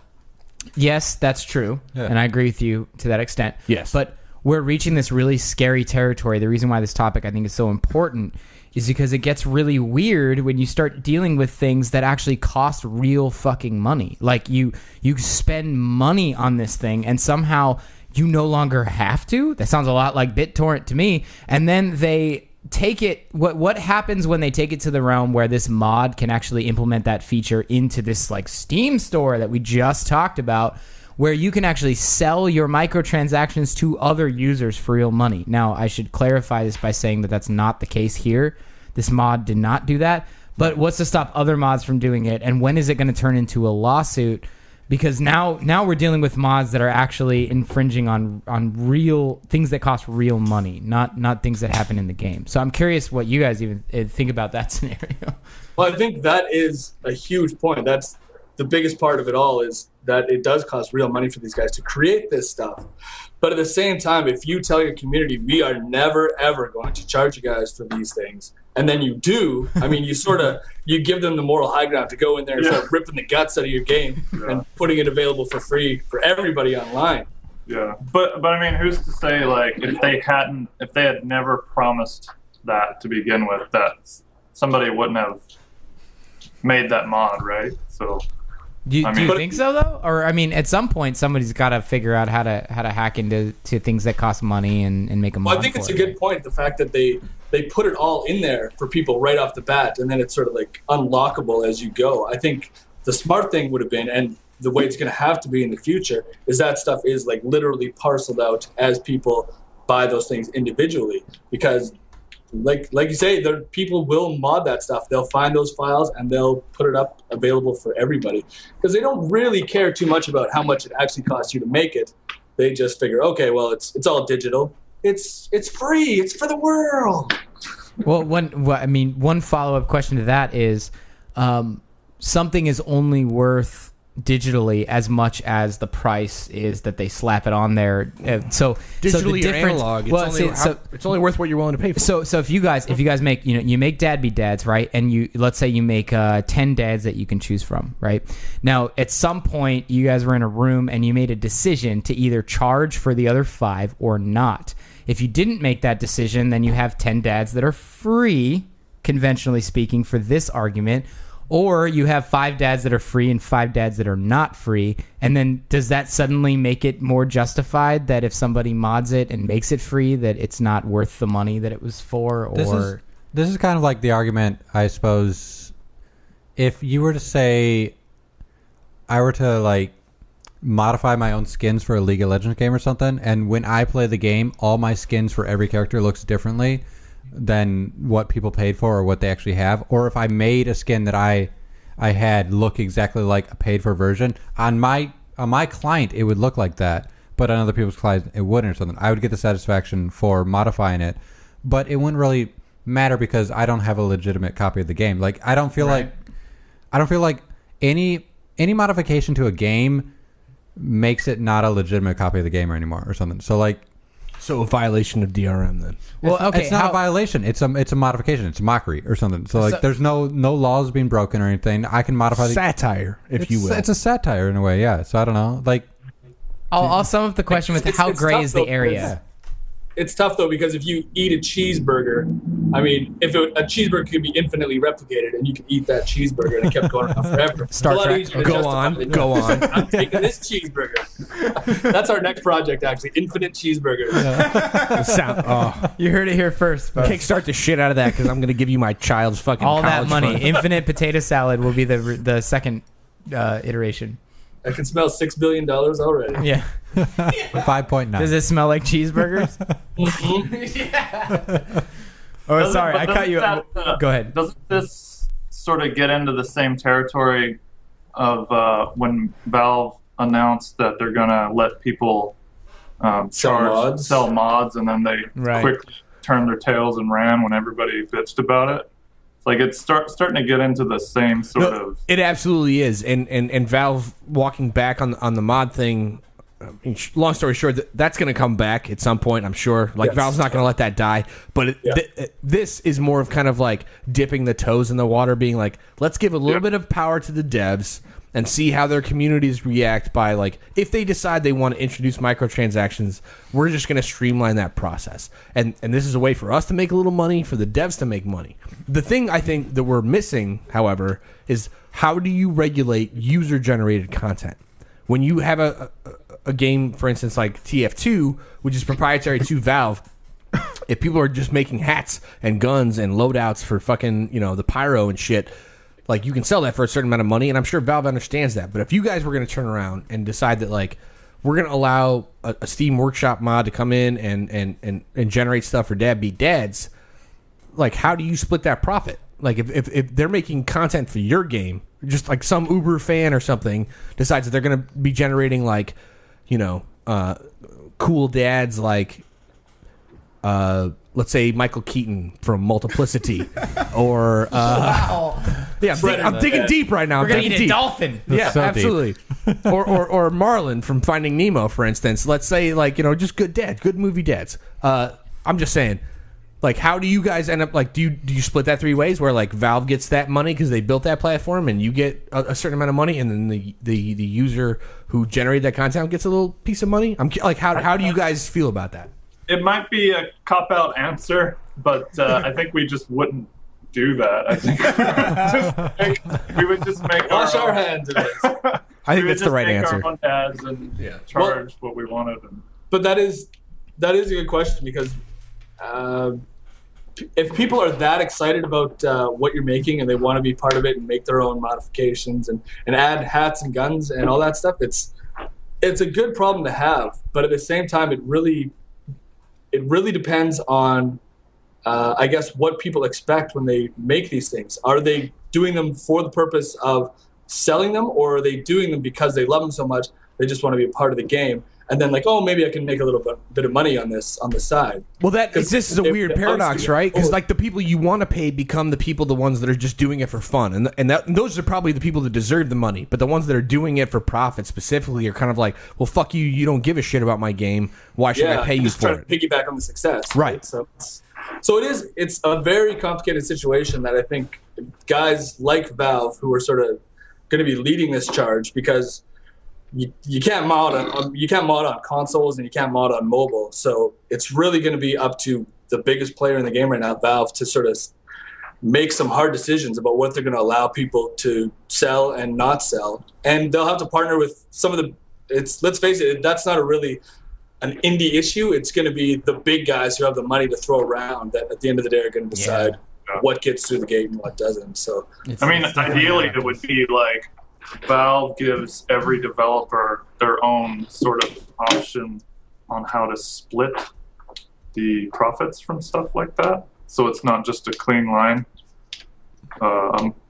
yes, that's true, and I agree with you to that extent. Yes. But we're reaching this really scary territory. The reason why this topic I think is so important is because it gets really weird when you start dealing with things that actually cost real fucking money. Like, you spend money on this thing, and somehow you no longer have to. That sounds a lot like BitTorrent to me. And then they take it, what happens when they take it to the realm where this mod can actually implement that feature into this like Steam store that we just talked about, where you can actually sell your microtransactions to other users for real money. Now, I should clarify this by saying that that's not the case here. This mod did not do that. But what's to stop other mods from doing it? And when is it going to turn into a lawsuit? Because now we're dealing with mods that are actually infringing on real things that cost real money, not things that happen in the game. So I'm curious what you guys even think about that scenario. Well, I think that is a huge point. That's the biggest part of it all, is that it does cost real money for these guys to create this stuff. But at the same time, if you tell your community, we are never, ever going to charge you guys for these things, and then you do, I mean, you give them the moral high ground to go in there and start ripping the guts out of your game and putting it available for free for everybody online. Yeah, but I mean, who's to say, like, if they had never promised that to begin with, that somebody wouldn't have made that mod, right? So do you think so though? Or I mean, at some point somebody's got to figure out how to hack into things that cost money and make a mod. Well, I think it's a good point, the fact that they put it all in there for people right off the bat, and then it's sort of like unlockable as you go. I think the smart thing would have been, and the way it's going to have to be in the future, is that stuff is like literally parceled out as people buy those things individually, because like you say, people will mod that stuff. They'll find those files and they'll put it up available for everybody, because they don't really care too much about how much it actually costs you to make it. They just figure, okay, well, it's all digital. It's free. It's for the world. Well, one follow-up question to that is, something is only worth digitally as much as the price is that they slap it on there. So digitally the or analog, it's only worth what you're willing to pay for. So if you guys make, you make dad be dads, right? And let's say you make 10 dads that you can choose from, right? Now, at some point, you guys were in a room and you made a decision to either charge for the other 5 or not. If you didn't make that decision, then you have 10 dads that are free, conventionally speaking, for this argument. Or you have 5 dads that are free and 5 dads that are not free. And then does that suddenly make it more justified that if somebody mods it and makes it free, that it's not worth the money that it was for? Or this is kind of like the argument, I suppose, if you were to say, I were to like modify my own skins for a League of Legends game or something, and when I play the game, all my skins for every character looks differently than what people paid for or what they actually have. Or if I made a skin that I had look exactly like a paid for version on my client, it would look like that, but on other people's clients it wouldn't, or something. I would get the satisfaction for modifying it, but it wouldn't really matter because I don't have a legitimate copy of the game. Like, I don't feel like any modification to a game makes it not a legitimate copy of the game anymore or something. So a violation of DRM then? Well, okay, it's not a violation. It's a modification. It's a mockery or something. So there's no laws being broken or anything. I can modify satire, if you will. It's a satire in a way, yeah. So I don't know. Like, I'll sum up the question with how gray is the area? It's tough though, because if you eat a cheeseburger I mean, if a cheeseburger could be infinitely replicated and you could eat that cheeseburger and it kept going on forever, Star it's a lot Trek. easier to Go justify on. than Go just, on. I'm taking this cheeseburger. That's our next project, actually. Infinite cheeseburgers. You heard it here first. Folks. Kickstart the shit out of that because I'm going to give you my child's fucking All that college money. fund. Infinite potato salad will be the second iteration. I can smell $6 billion already. Yeah. 5.9. Does it smell like cheeseburgers? Oh, Doesn't- sorry, but I cut doesn't you. that, Go ahead. Doesn't this sort of get into the same territory of when Valve announced that they're going to let people sell mods, and then they Right. quickly turned their tails and ran when everybody bitched about it? Like it's starting to get into the same sort of. It absolutely is, and Valve walking back on the mod thing. I mean, long story short, that's going to come back at some point, I'm sure. Like Yes. Valve's not going to let that die, but this is more of kind of like dipping the toes in the water, being like, let's give a little bit of power to the devs and see how their communities react by, like, if they decide they want to introduce microtransactions, we're just going to streamline that process. And this is a way for us to make a little money, for the devs to make money. The thing I think that we're missing, however, is how do you regulate user-generated content? When you have a game, for instance, like TF2, which is proprietary to Valve, if people are just making hats and guns and loadouts for fucking, the pyro and shit, like, you can sell that for a certain amount of money, and I'm sure Valve understands that. But if you guys were going to turn around and decide that, like, we're going to allow a Steam Workshop mod to come in and generate stuff for Dad Beat Dads, like, how do you split that profit? Like, if they're making content for your game, just like some Uber fan or something decides that they're going to be generating, like, cool dads like, let's say Michael Keaton from Multiplicity, or I'm digging deep right now. We're gonna eat a dolphin. Yeah, so absolutely. or Marlon from Finding Nemo, for instance. Let's say, like, just good dads, good movie dads. I'm just saying, like, how do you guys end up, like, do you split that three ways where, like, Valve gets that money because they built that platform and you get a certain amount of money, and then the user who generated that content gets a little piece of money? I'm like, how do you guys feel about that? It might be a cop-out answer, but I think we just wouldn't do that. I think we would just make Wash our own- hands of this. I think we would that's the just right make answer. Our own ads and charge what we wanted. But that is a good question, because if people are that excited about what you're making and they want to be part of it and make their own modifications and add hats and guns and all that stuff, it's a good problem to have. But at the same time, it really depends on, I guess, what people expect when they make these things. Are they doing them for the purpose of selling them, or are they doing them because they love them so much they just want to be a part of the game? And then, like, oh, maybe I can make a little bit of money on this on the side. Well, this is a weird paradox, obviously, right? Because, like, the people you want to pay become the ones that are just doing it for fun, and those are probably the people that deserve the money. But the ones that are doing it for profit specifically are kind of like, well, fuck you. You don't give a shit about my game. Why should I pay you just for trying it? to piggyback on the success, Right. So it's a very complicated situation that I think guys like Valve, who are sort of going to be leading this charge, because you can't mod on consoles and you can't mod on mobile. So it's really going to be up to the biggest player in the game right now, Valve, to sort of make some hard decisions about what they're going to allow people to sell and not sell. And they'll have to partner with some of the. Let's face it, that's not really an indie issue. It's going to be the big guys who have the money to throw around that at the end of the day are going to decide what gets through the gate and what doesn't. So I mean, ideally, it would be like Valve gives every developer their own sort of option on how to split the profits from stuff like that. So it's not just a clean line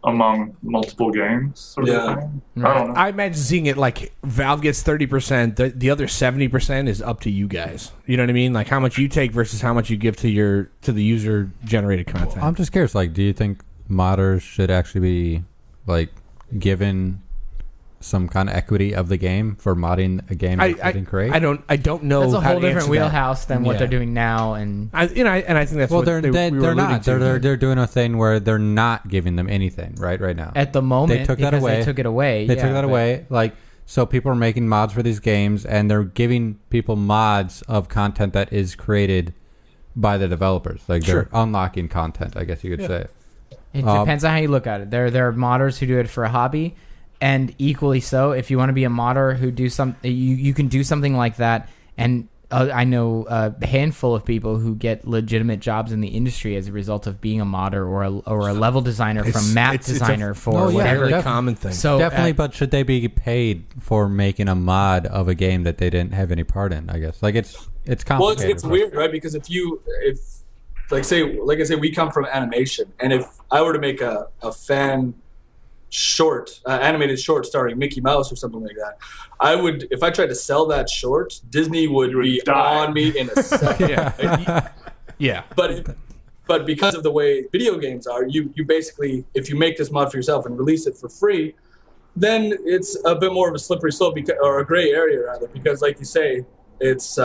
among multiple games. Sort of thing. I don't know. I imagine seeing it like Valve gets 30%, the other 70% is up to you guys. You know what I mean? Like, how much you take versus how much you give to the user generated content. I'm just curious, like, do you think modders should actually be, like, given some kind of equity of the game for modding a game that they didn't create? I don't know. That's a how whole to different answer wheelhouse than what Yeah. they're doing now, and I think that's Well, what they're we were not. alluding to. They're doing a thing where they're not giving them anything right now. at the moment They took that because away. they took it away. They took that away. Like, so people are making mods for these games, and they're giving people mods of content that is created by the developers. Like they're unlocking content, I guess you could say. It depends on how you look at it. There are modders who do it for a hobby, and equally so, if you want to be a modder who do you can do something like that. And I know a handful of people who get legitimate jobs in the industry as a result of being a modder or a level designer from map designer for whatever. It's a common thing. So definitely, but should they be paid for making a mod of a game that they didn't have any part in? I guess it's complicated. Well, it's weird, right? Because if like I say, we come from animation, and if I were to make a fan short, animated short starring Mickey Mouse or something like that, if I tried to sell that short, Disney would be on me in a second. Yeah. But because of the way video games are, you basically, if you make this mod for yourself and release it for free, then it's a bit more of a slippery slope, or a gray area rather, because like you say, it's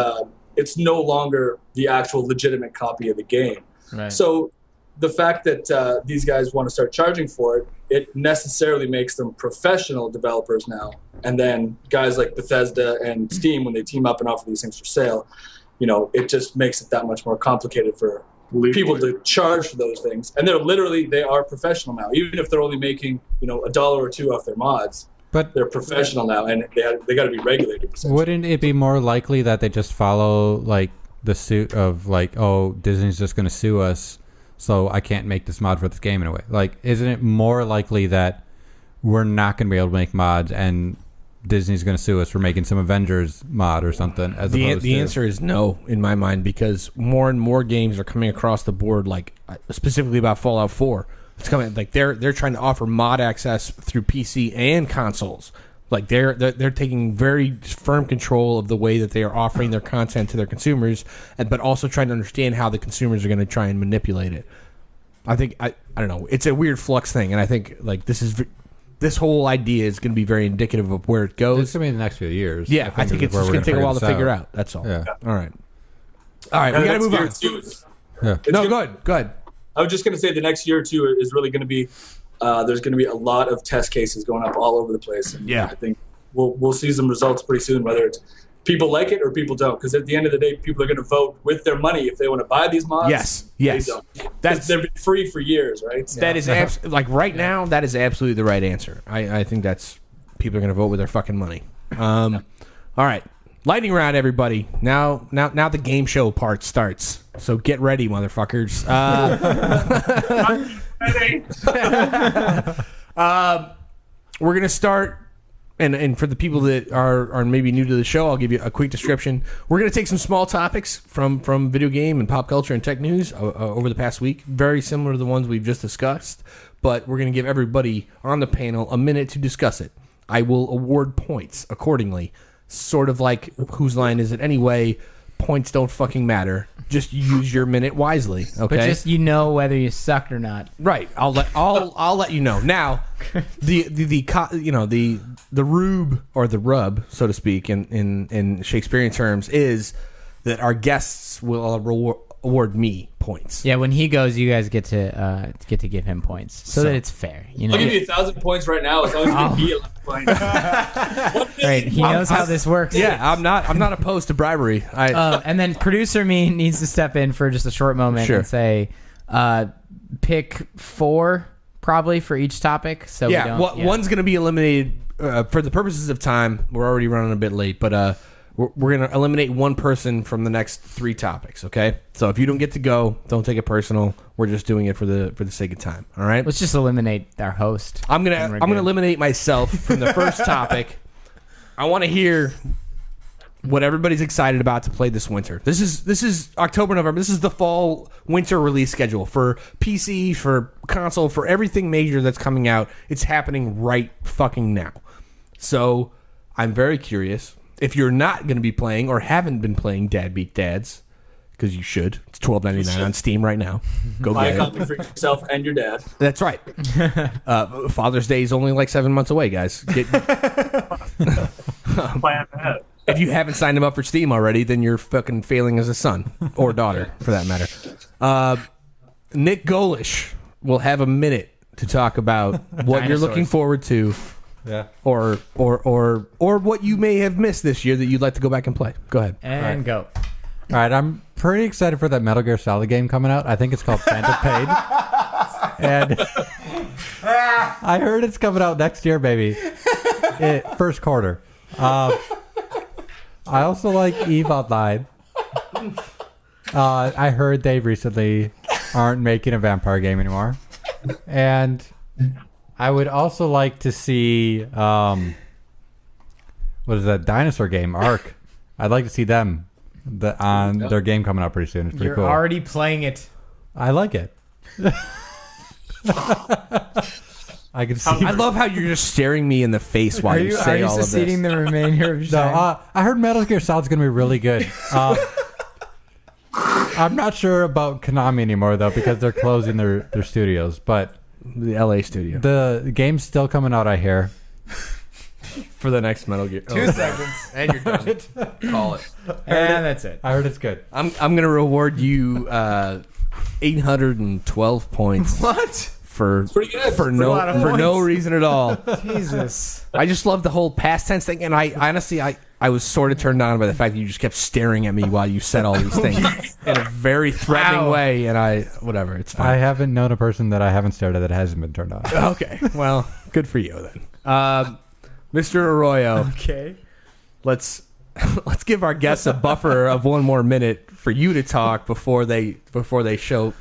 no longer the actual legitimate copy of the game. Right. So the fact that these guys want to start charging for it, it necessarily makes them professional developers now. And then guys like Bethesda and Steam, when they team up and offer these things for sale, it just makes it that much more complicated for people to charge for those things. And they are professional now, even if they're only making $1 or $2 off their mods. But they're professional now, and they got to be regulated. Wouldn't it be more likely that they just follow like the suit of like, oh, Disney's just going to sue us, so I can't make this mod for this game in a way? Like, isn't it more likely that we're not going to be able to make mods and Disney's going to sue us for making some Avengers mod or something? The answer is no, in my mind, because more and more games are coming across the board, like specifically about Fallout 4. It's coming like they're trying to offer mod access through PC and consoles. Like they're taking very firm control of the way that they are offering their content to their consumers, but also trying to understand how the consumers are going to try and manipulate it. I think I don't know. It's a weird flux thing, and I think like this whole idea is going to be very indicative of where it goes. It's going to be in the next few years. Yeah, I think it's just going to take a while to figure out. That's all. Yeah. All right, we got to move on. Yeah. No, go ahead. I was just going to say the next year or two is really going to be there's going to be a lot of test cases going up all over the place. And I think we'll see some results pretty soon, whether it's people like it or people don't. Because at the end of the day, people are going to vote with their money if they want to buy these mods. Yes. They don't. They've been free for years, right? That is like right now. That is absolutely the right answer. I think that's people are going to vote with their fucking money. All right. Lightning round, everybody. Now the game show part starts. So get ready, motherfuckers. We're gonna start, and for the people that are maybe new to the show, I'll give you a quick description. We're gonna take some small topics from video game and pop culture and tech news over the past week, very similar to the ones we've just discussed. But we're gonna give everybody on the panel a minute to discuss it. I will award points accordingly. Sort of like whose line is it anyway? Points don't fucking matter. Just use your minute wisely, okay? But just whether you sucked or not. Right. I'll let you know. Now, the rube or the rub, so to speak, in Shakespearean terms, is that our guests will award me points. Yeah, when he goes, you guys get to give him points so that it's fair. I'll give you 1,000 points right now as long as you give me 11 points. Right, he knows how this works. Yeah, I'm not opposed to bribery. And then producer me needs to step in for just a short moment and say, pick 4 probably for each topic. So one's going to be eliminated for the purposes of time. We're already running a bit late, but we're going to eliminate one person from the next 3 topics, okay? So if you don't get to go, don't take it personal. We're just doing it for the sake of time, all right? Let's just eliminate our host. I'm going to eliminate myself from the first topic. I want to hear what everybody's excited about to play this winter. This is October, November. This is the fall winter release schedule for PC, for console, for everything major that's coming out. It's happening right fucking now. So I'm very curious. If you're not going to be playing or haven't been playing Dad Beat Dads, because you should. It's $12.99 on Steam right now. Go Buy get a copy for yourself and your dad. That's right. Father's Day is only like 7 months away, guys. Plan ahead. If you haven't signed him up for Steam already, then you're fucking failing as a son or daughter, for that matter. Nikk Golesh will have a minute to talk about what you're looking forward to. Yeah. Or what you may have missed this year that you'd like to go back and play. Go ahead. And go. All right, I'm pretty excited for that Metal Gear Solid game coming out. I think it's called Phantom Pain. And I heard it's coming out next year, baby. First quarter. I also like EVE Online. I heard they recently aren't making a vampire game anymore. And I would also like to see, what is that dinosaur game, Ark. I'd like to see them on their game coming out pretty soon. It's pretty You're cool. already playing it. I like it. I can see. I love how you're just staring me in the face while you say all of this. seceding the remainder of your time? I heard Metal Gear Solid's going to be really good. I'm not sure about Konami anymore, though, because they're closing their studios. But The LA studio. the game's still coming out, I hear. For the next Metal Gear. 2 seconds. And you're done. Call it. And that's it. I heard it's good. I'm going to reward you 812 points. What? For pretty good. for a lot of no points. reason at all. Jesus. I just love the whole past tense thing, and I honestly I was sort of turned on by the fact that you just kept staring at me while you said all these things in a very threatening Wow. way, and whatever, it's I fine. haven't known a person that I haven't stared at that hasn't been turned on. Okay, well, good for you then, Mr. Arroyo. Okay. Let's give our guests a buffer of one more minute for you to talk before they show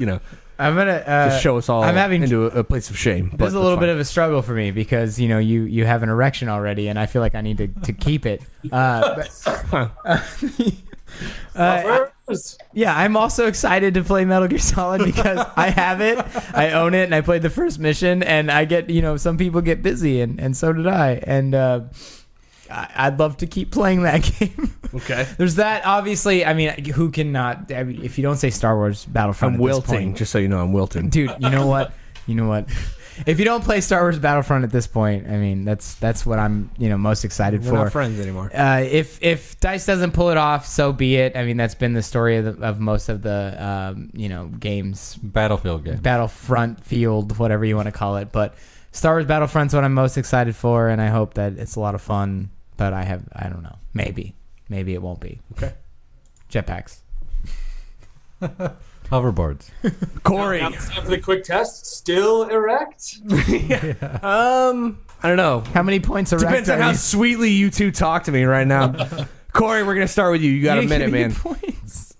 I'm gonna just show us all I'm having into a place of shame. There's a little bit of a struggle for me because you have an erection already, and I feel like I need to keep it. Yeah, I'm also excited to play Metal Gear Solid because I have it, I own it, and I played the first mission, and I get some people get busy, and so did I, and I'd love to keep playing that game. Okay. There's that, obviously. I mean, who cannot? I mean, if you don't say Star Wars Battlefront, I'm at this wilting, point, just so you know, I'm wilting. dude. You know what? If you don't play Star Wars Battlefront at this point, I mean, that's what I'm most excited We're for. not friends anymore. If DICE doesn't pull it off, so be it. I mean, that's been the story of most of the games. Battlefield game. Battlefront field, whatever you want to call it. But Star Wars Battlefront's what I'm most excited for, and I hope that it's a lot of fun. But I don't know. Maybe it won't be. Okay. Jetpacks. Hoverboards. Corey. Now it's time for the quick test. Still erect? I don't know. How many points erect Depends on are how you? sweetly you two talk to me right now. Corey, we're gonna start with you. You got a minute, man. Points.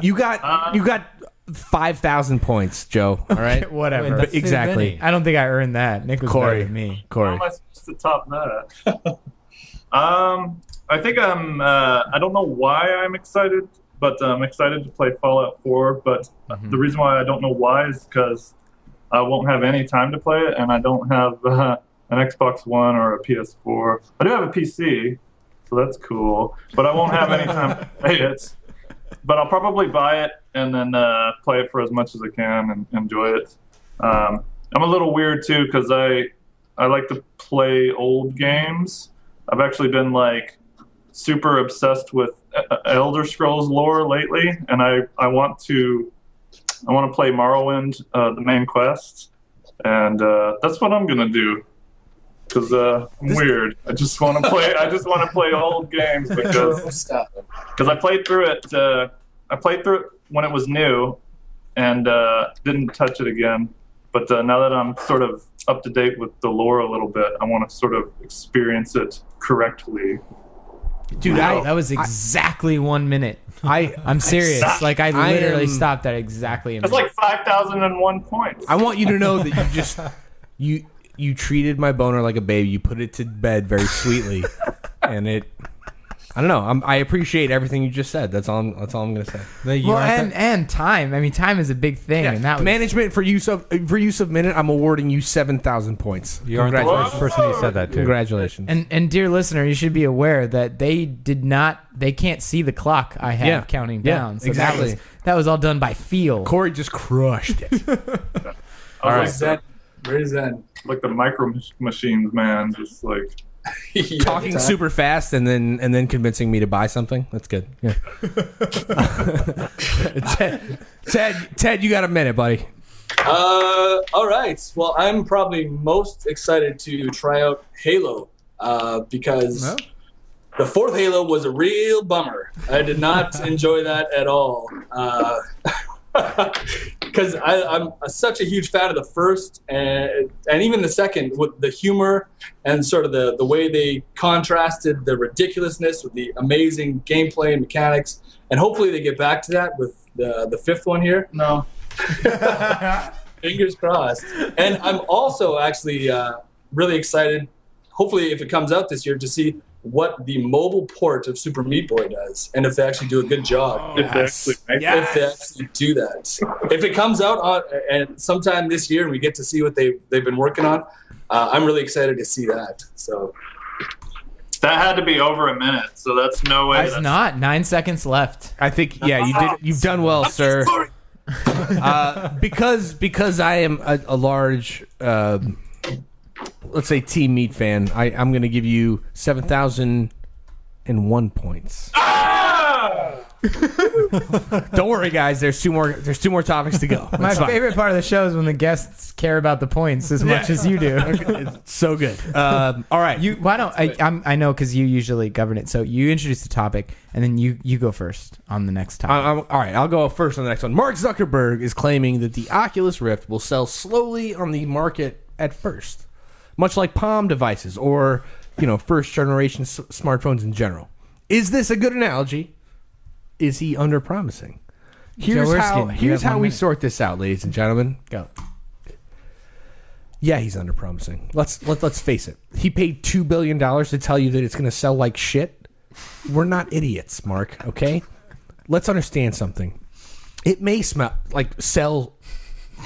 You got 5,000 points, Joe. All right. Whatever. Wait, that's too Exactly. many. I don't think I earned that. Nick was better Corey. than me. How Corey. am I supposed to top that? I think I don't know why I'm excited, but I'm excited to play Fallout 4. But the reason why I don't know why is because I won't have any time to play it, and I don't have an Xbox One or a PS4. I do have a PC, so that's cool. But I won't have any time to play it. But I'll probably buy it and then play it for as much as I can and enjoy it. I'm a little weird too because I like to play old games. I've actually been like super obsessed with Elder Scrolls lore lately, and I want to play Morrowind, the main quest, and that's what I'm gonna do. Because I'm weird. I just want to play old games because I played through it. I played through it when it was new, and didn't touch it again. But now that I'm sort of up to date with the lore a little bit, I want to sort of experience it correctly. Dude, That was exactly 1 minute. I'm serious. Like I literally am- stopped at exactly a That's minute. like 5,001 points. I want you to know that you just you treated my boner like a baby. You put it to bed very sweetly, and I don't know. I appreciate everything you just said. That's all I'm gonna say. Well, and time. I mean, time is a big thing, and that was, Management for use of minute. I'm awarding you 7,000 points. You aren't the Congratulations. first person who said that to. Congratulations. And dear listener, you should be aware that they can't see the clock I have counting down. So exactly. That was all done by feel. Corey just crushed it. All right, Zen. Very zen. like the micro machines, man. Just like Yeah, Talking time. super fast and then convincing me to buy something. That's good. Yeah. Ted, you got a minute, buddy. All right. Well, I'm probably most excited to try out Halo because The fourth Halo was a real bummer. I did not enjoy that at all. Because I'm such a huge fan of the first and even the second, with the humor and sort of the way they contrasted the ridiculousness with the amazing gameplay and mechanics. And hopefully they get back to that with the fifth one here. No. Fingers crossed. And I'm also actually really excited, hopefully if it comes out this year, to see what the mobile port of Super Meat Boy does, and if they actually do a good job. If they actually make it. If they actually do that. If it comes out and sometime this year and we get to see what they've been working on, I'm really excited to see that. So That had to be over a minute, so that's no way. It's not. 9 seconds left. I think, yeah, you did. You've done well, sir. Because I am a large, let's say, Team Meat fan. I'm going to give you 7,001 points. Don't worry, guys. There's two more topics to go. My It's fine. favorite part of the show is when the guests care about the points as much as you do. It's so good. All right. Why don't I know because you usually govern it. So you introduce the topic, and then you go first on the next topic. All right, I'll go first on the next one. Mark Zuckerberg is claiming that the Oculus Rift will sell slowly on the market at first, much like Palm devices or first generation smartphones in general. Is this a good analogy? Is he under-promising? Here's how we sort this out, ladies and gentlemen. Go. Yeah, he's under-promising. Let's face it. He paid $2 billion to tell you that it's going to sell like shit. We're not idiots, Mark, okay? Let's understand something. It may sell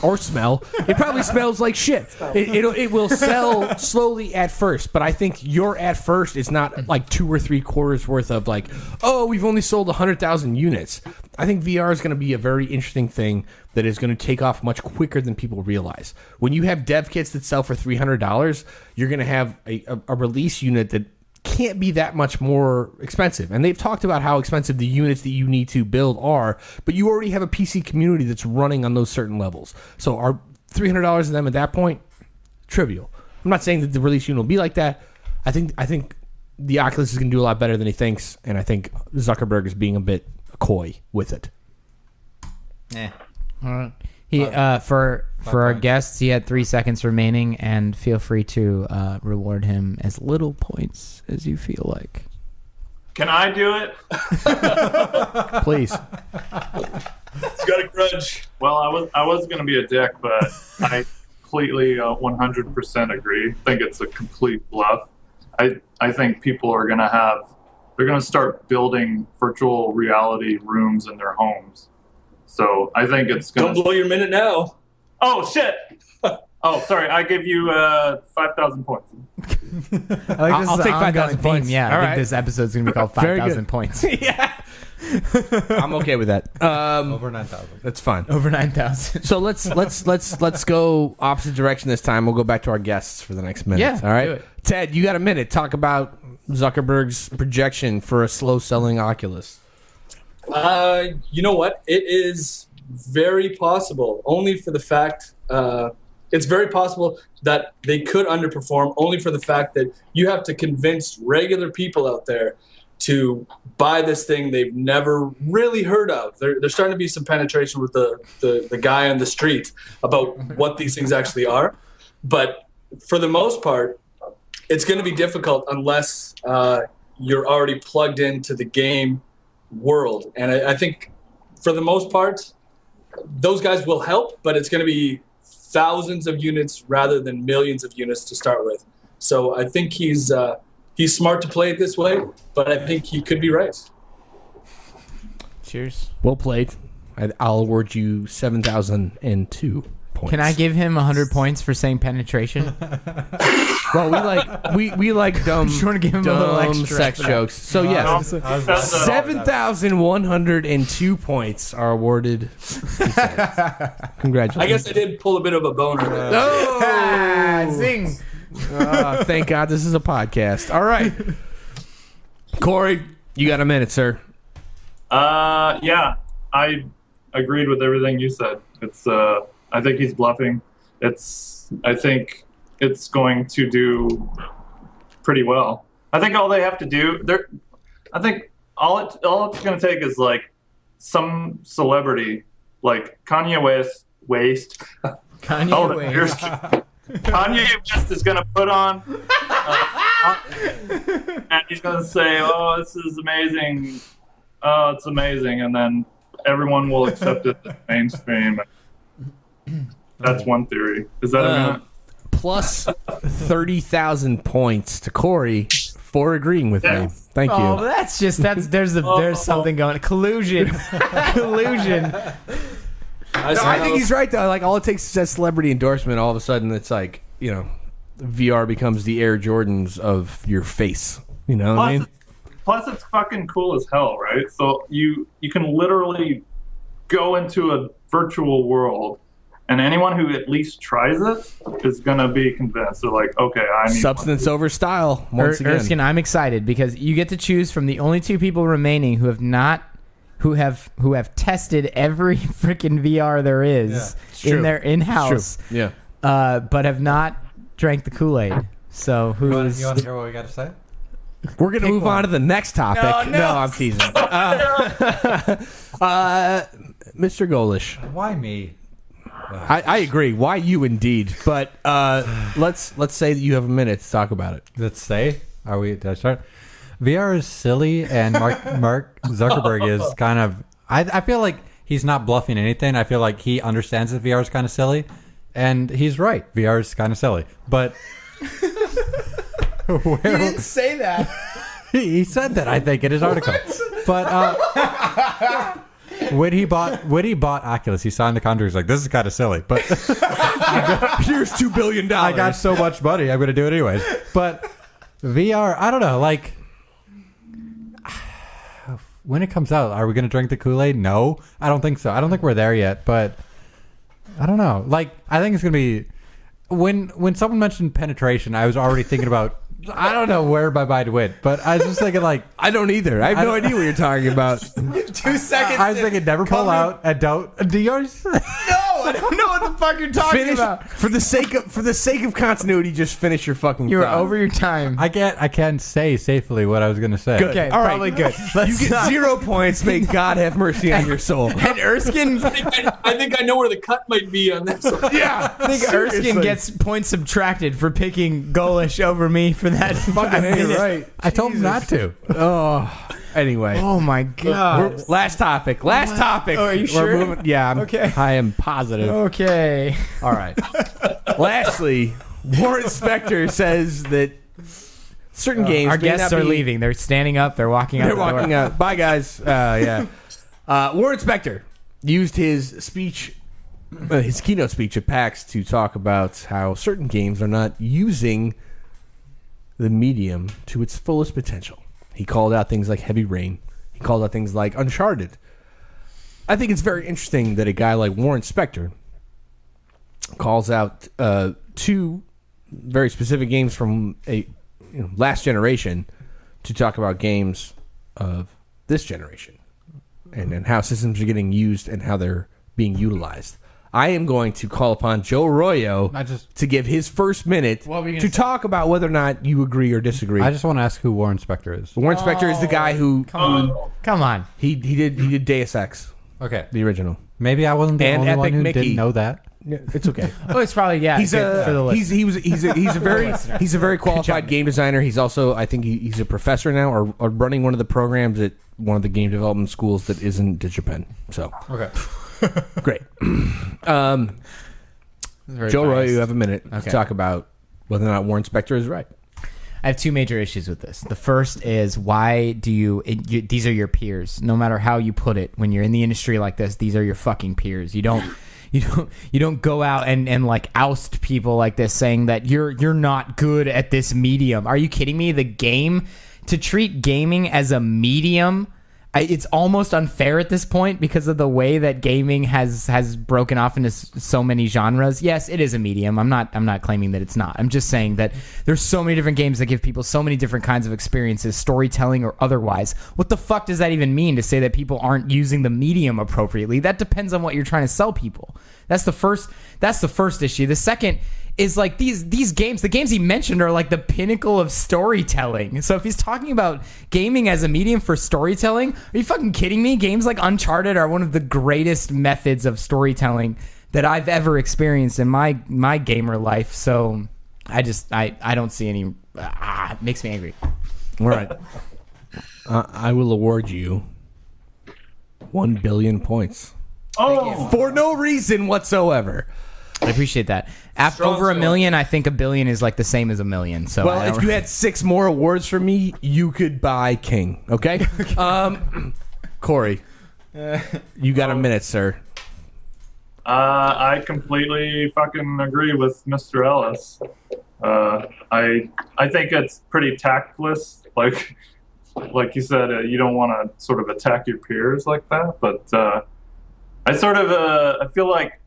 or smell. It probably smells like shit. It will sell slowly at first, but I think your at first is not like 2 or 3 quarters worth of we've only sold 100,000 units. I think VR is going to be a very interesting thing that is going to take off much quicker than people realize. When you have dev kits that sell for $300, you're going to have a release unit that can't be that much more expensive. And they've talked about how expensive the units that you need to build are, but you already have a PC community that's running on those certain levels. So are $300 of them at that point trivial? I'm not saying that the release unit will be like that. I think the Oculus is going to do a lot better than he thinks, and I think Zuckerberg is being a bit coy with it. All right. He for our guests, he had 3 seconds remaining, and feel free to reward him as little points as you feel like. Can I do it? Please. he's got a grudge. Well, I was going to be a dick, but I completely 100% agree. I think it's a complete bluff. I think people are going to they're going to start building virtual reality rooms in their homes. So I think it's going to... Don't blow your minute now. Oh, shit! Oh, sorry. I give you 5,000 points. I'll take 5,000 points. Yeah, All I think right. this episode's going to be called Very 5,000 good. points. Yeah. I'm okay with that. Over 9,000. That's fine. Over 9,000. So let's go opposite direction this time. We'll go back to our guests for the next minute. Yeah, All right. do it. Ted, you got a minute. Talk about Zuckerberg's projection for a slow-selling Oculus. You know what? It is very possible, only for the fact it's very possible that they could underperform, only for the fact that you have to convince regular people out there to buy this thing they've never really heard of. There's starting to be some penetration with the guy on the street about what these things actually are. But for the most part, it's going to be difficult unless you're already plugged into the game world. And I think for the most part, those guys will help, but it's going to be thousands of units rather than millions of units to start with. So I think he's smart to play it this way, but I think he could be right. Cheers. Well played. I'll award you 7,002 points. Can I give him 100 points for saying penetration? Well, we like dumb, just wanna give him a little extra sex for that. jokes. So yes, 7,102 points are awarded. Congratulations. I guess I did pull a bit of a boner there. Oh, Zing. thank God this is a podcast. All right, Corey, you got a minute, sir. Yeah, I agreed with everything you said. It's I think he's bluffing. I think it's going to do pretty well. I think all they have to do, I think all it's going to take is like some celebrity, like Kanye West. Kanye West. Kanye West is going to put on, and he's going to say, "Oh, this is amazing. Oh, it's amazing," and then everyone will accept it as mainstream. That's one theory. Is that a minute? Plus 30,000 points to Corey for agreeing with me. Thank you. Oh, there's something going. Collusion. No, I think he's right though. Like all it takes is that celebrity endorsement. All of a sudden, it's like VR becomes the Air Jordans of your face. You know what I mean? Plus, it's fucking cool as hell, right? So you can literally go into a virtual world, and anyone who at least tries it is gonna be convinced. They're like, okay, I need substance over style. Once again, Erskine, I'm excited because you get to choose from the only two people remaining who have tested every freaking VR there is in their in-house, but have not drank the Kool-Aid. So You want to hear what we got to say? we're gonna move on to the next topic. No, I'm teasing. Mr. Golesh, Why me? I agree. Why you indeed? But let's say that you have a minute to talk about it. Let's say, did I start? VR is silly, and Mark Zuckerberg is kind of. I feel like he's not bluffing anything. I feel like he understands that VR is kind of silly, and he's right. VR is kind of silly, but He didn't say that. he said that, I think, in his article. But when he bought Oculus, he signed the contract. He's like, "This is kind of silly," but Here's $2 billion. I got so much money, I'm going to do it anyways. But VR, I don't know. Like, when it comes out, are we going to drink the Kool-Aid? No, I don't think so. I don't think we're there yet. But I don't know. Like, I think it's going to be when someone mentioned penetration, I was already thinking about. I don't know where my mind went, but I was just thinking like I don't either. I have no idea what you're talking about. 2 seconds. I was thinking never pull out and don't. Do yours? No, I don't know what the fuck you're talking Finish about. for the sake of continuity. Just finish your fucking. You were thought. over your time. I can't say safely what I was going to say. Good. Okay, All right. probably good. You get 0 points. May God have mercy on your soul. And Erskine, I think I know where the cut might be on this one. Yeah, I think Erskine gets points subtracted for picking Golesh over me for that fucking minute. right. I told him not to. Oh, anyway. Oh my god. Last topic. Last topic. Oh, are you sure? We're moving, yeah. Okay. I am positive. Okay. All right. Lastly, Warren Spector says that certain games. Our may guests not are be- leaving. They're standing up. They're walking out. They're the door. walking out. Bye, guys. Yeah. Warren Spector used his speech, his keynote speech at PAX to talk about how certain games are not using the medium to its fullest potential. He called out things like Heavy Rain. He called out things like Uncharted. I think it's very interesting that a guy like Warren Spector calls out two very specific games from a last generation to talk about games of this generation and how systems are getting used and how they're being utilized. I am going to call upon Joe Arroyo to give his first minute to talk about whether or not you agree or disagree. I just want to ask who Warren Spector is. Warren Spector is the guy who Come on. he did Deus Ex, Okay. the original. Maybe I wasn't the And only one Epic who Mickey. didn't know that. Yeah, it's okay. Oh, it's probably He's good for the a list. he's a very qualified game designer. He's also, I think he's a professor now or running one of the programs at one of the game development schools that isn't DigiPen. So Okay. great. Joe Roy, you have a minute to talk about whether or not Warren Spector is right. I have two major issues with this. The first is why do these are your peers. No matter how you put it, when you're in the industry like this, these are your fucking peers. You don't go out and like oust people like this, saying that you're not good at this medium. Are you kidding me? To treat gaming as a medium, it's almost unfair at this point because of the way that gaming has broken off into so many genres. Yes, it is a medium. I'm not claiming that it's not. I'm just saying that there's so many different games that give people so many different kinds of experiences, storytelling or otherwise. What the fuck does that even mean to say that people aren't using the medium appropriately? That depends on what you're trying to sell people. That's the first issue. The second is like these games. The games he mentioned are like the pinnacle of storytelling. So if he's talking about gaming as a medium for storytelling, are you fucking kidding me? Games like Uncharted are one of the greatest methods of storytelling that I've ever experienced in my gamer life. So I don't see any. It makes me angry. All right. I will award you 1 billion points. Oh, For no reason whatsoever. I appreciate that. Strong Over a show. million, I think a billion is like the same as a million. So Well, if you had 6 more awards for me, you could buy King. Okay. Corey, you got a minute, sir. I completely fucking agree with Mr. Ellis. I think it's pretty tactless. Like you said, you don't want to sort of attack your peers like that. But I feel like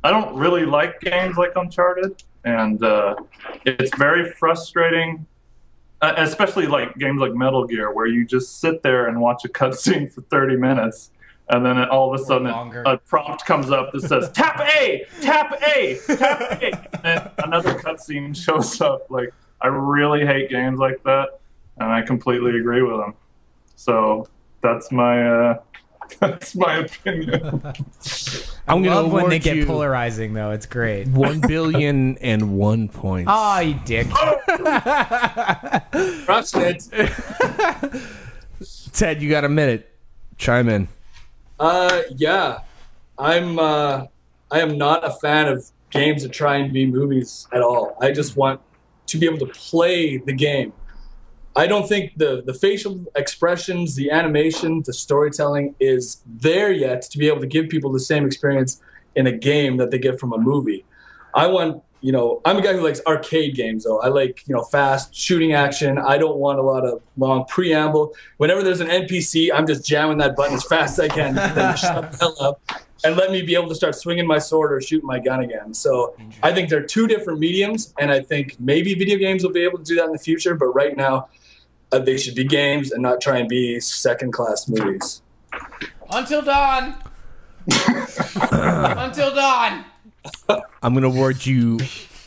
I don't really like games like Uncharted, and it's very frustrating, especially like games like Metal Gear, where you just sit there and watch a cutscene for 30 minutes, and then all of a sudden a prompt comes up that says "Tap A, tap A, tap A," and another cutscene shows up. Like, I really hate games like that, and I completely agree with them. So that's my opinion. I'm gonna love when they award get you polarizing, though. It's great. 1,000,000,001 points. Oh, you dick. Crushed it. Ted, you got a minute. Chime in. Yeah, I am not a fan of games that try and be movies at all. I just want to be able to play the game. I don't think the facial expressions, the animation, the storytelling is there yet to be able to give people the same experience in a game that they get from a movie. I want, I'm a guy who likes arcade games, though. I like, fast shooting action. I don't want a lot of long preamble. Whenever there's an NPC, I'm just jamming that button as fast as I can. Then shut the hell up and let me be able to start swinging my sword or shooting my gun again. So I think they're two different mediums, and I think maybe video games will be able to do that in the future. But right now, they should be games and not try and be second-class movies. Until dawn. Until dawn. I'm gonna award you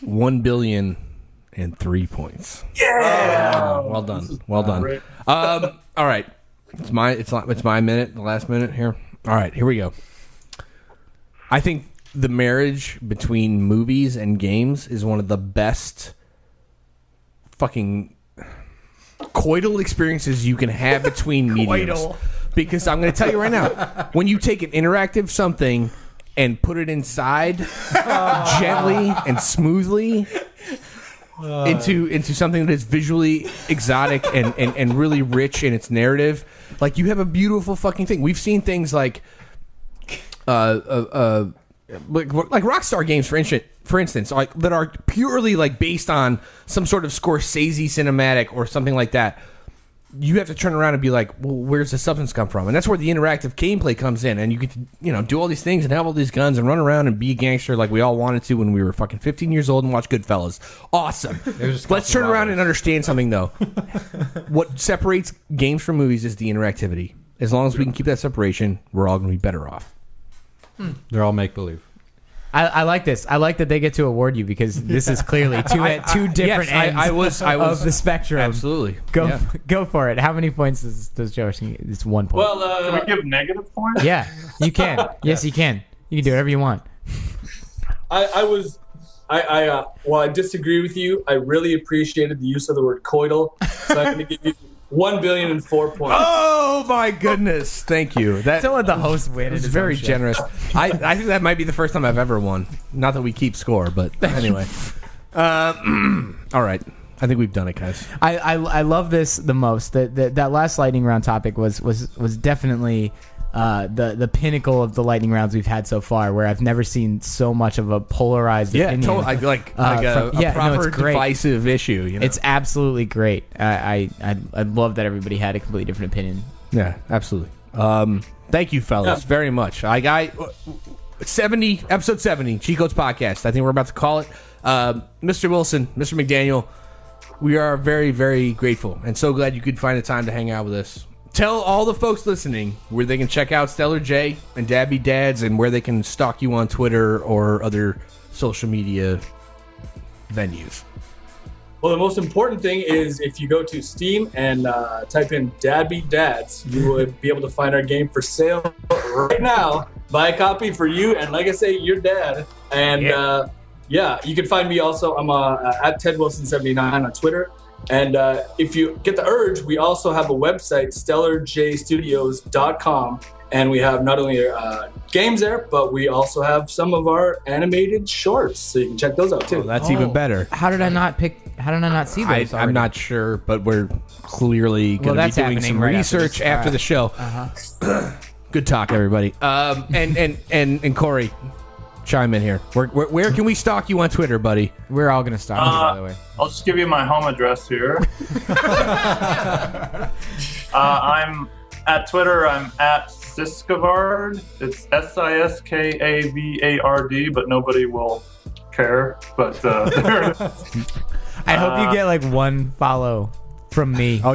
1,000,000,003 points. Yeah. Well done. Well done. All right. It's my minute. The last minute here. All right. Here we go. I think the marriage between movies and games is one of the best fucking coital experiences you can have between mediums. Because I'm going to tell you right now, when you take an interactive something and put it inside gently and smoothly into something that is visually exotic and really rich in its narrative, like, you have a beautiful fucking thing. We've seen things like Rockstar games, for instance, like, that are purely like based on some sort of Scorsese cinematic or something like that. You have to turn around and be like, well, where's the substance come from? And that's where the interactive gameplay comes in, and you get to, do all these things and have all these guns and run around and be a gangster like we all wanted to when we were fucking 15 years old and watch Goodfellas. Awesome. Let's turn around and understand something, though. What separates games from movies is the interactivity. As long as we can keep that separation, we're all going to be better off. They're all make-believe. I like this. I like that they get to award you, because this is clearly two different ends I was of the spectrum. Absolutely. Go for it. How many points does Josh get? It's 1 point. Well, Can we give negative points? Yeah, you can. Yes, you can. You can do whatever you want. I disagree with you. I really appreciated the use of the word coital, so I'm going to give you 1,000,004 points. Oh my goodness! Thank you. That Don't let the host win. was very generous. I think that might be the first time I've ever won. Not that we keep score, but anyway. All right. I think we've done it, guys. I love this the most. That last lightning round topic was definitely the pinnacle of the lightning rounds we've had so far, where I've never seen so much of a polarized opinion. Totally. Like a proper divisive issue. It's absolutely great. I love that everybody had a completely different opinion. Yeah, absolutely. Thank you, fellas, very much. Episode 70, Cheat Codes Podcast. I think we're about to call it. Mr. Wilson, Mr. McDaniel, we are very, very grateful and so glad you could find the time to hang out with us. Tell all the folks listening where they can check out Stellar J and Dabby Dads, and where they can stalk you on Twitter or other social media venues? Well, the most important thing is if you go to Steam and type in Dad Beat Dads, you would be able to find our game for sale right now. Buy a copy for you and, like I say, your dad. And you can find me also. I'm at TedWilson79 on Twitter. And if you get the urge, we also have a website, StellarJstudios.com. And we have not only games there, but we also have some of our animated shorts, so you can check those out too. That's even better. How did I not see those? I'm not sure, but we're clearly going to be doing some research after the show. Good talk, everybody. And Corey, chime in here. Where can we stalk you on Twitter, buddy? We're all gonna stalk you, by the way. I'll just give you my home address here. I'm at Twitter. I'm at Siskavard. It's Siskavard, but nobody will care. But I hope you get like one follow from me. Oh,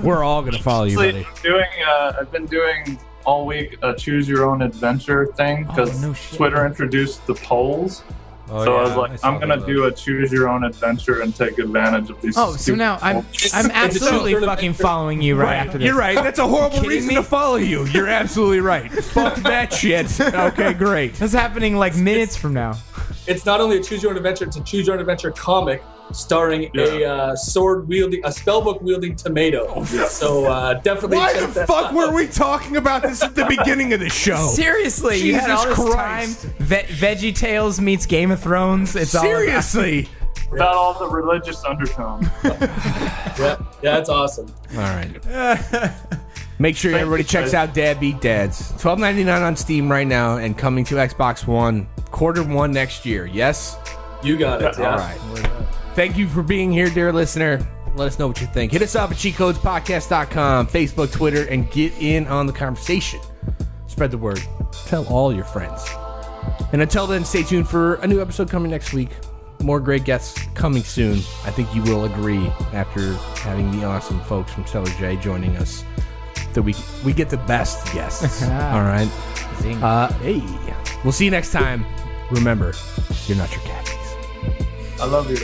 we're all gonna follow you, buddy. I've been doing all week a choose your own adventure thing because Twitter introduced the polls. So I was like, I'm gonna do a choose your own adventure and take advantage of these. Oh, so now I'm absolutely fucking following you right after this. You're right. That's a horrible reason to follow you. You're absolutely right. Fuck that shit. Okay, great. That's happening like minutes from now. It's not only a choose your own adventure; it's a choose your own adventure comic starring a spellbook wielding tomato. So definitely. Why check the that fuck out. were we talking about this at the beginning of the show? Seriously, you had all this Christ. time. Veggie Tales meets Game of Thrones. It's Seriously. Without all the religious undertone. Yeah, that's awesome. All right. Make sure everybody checks out Dad Beat Dads. $12.99 on Steam right now and coming to Xbox One Q1 next year. Yes? You got it. Yeah. All right. Thank you for being here, dear listener. Let us know what you think. Hit us up at cheatcodespodcast.com, Facebook, Twitter, and get in on the conversation. Spread the word. Tell all your friends. And until then, stay tuned for a new episode coming next week. More great guests coming soon. I think you will agree after having the awesome folks from Stellar J joining us that we get the best guests. All right. Hey. We'll see you next time. Remember, you're not your khakis. I love you.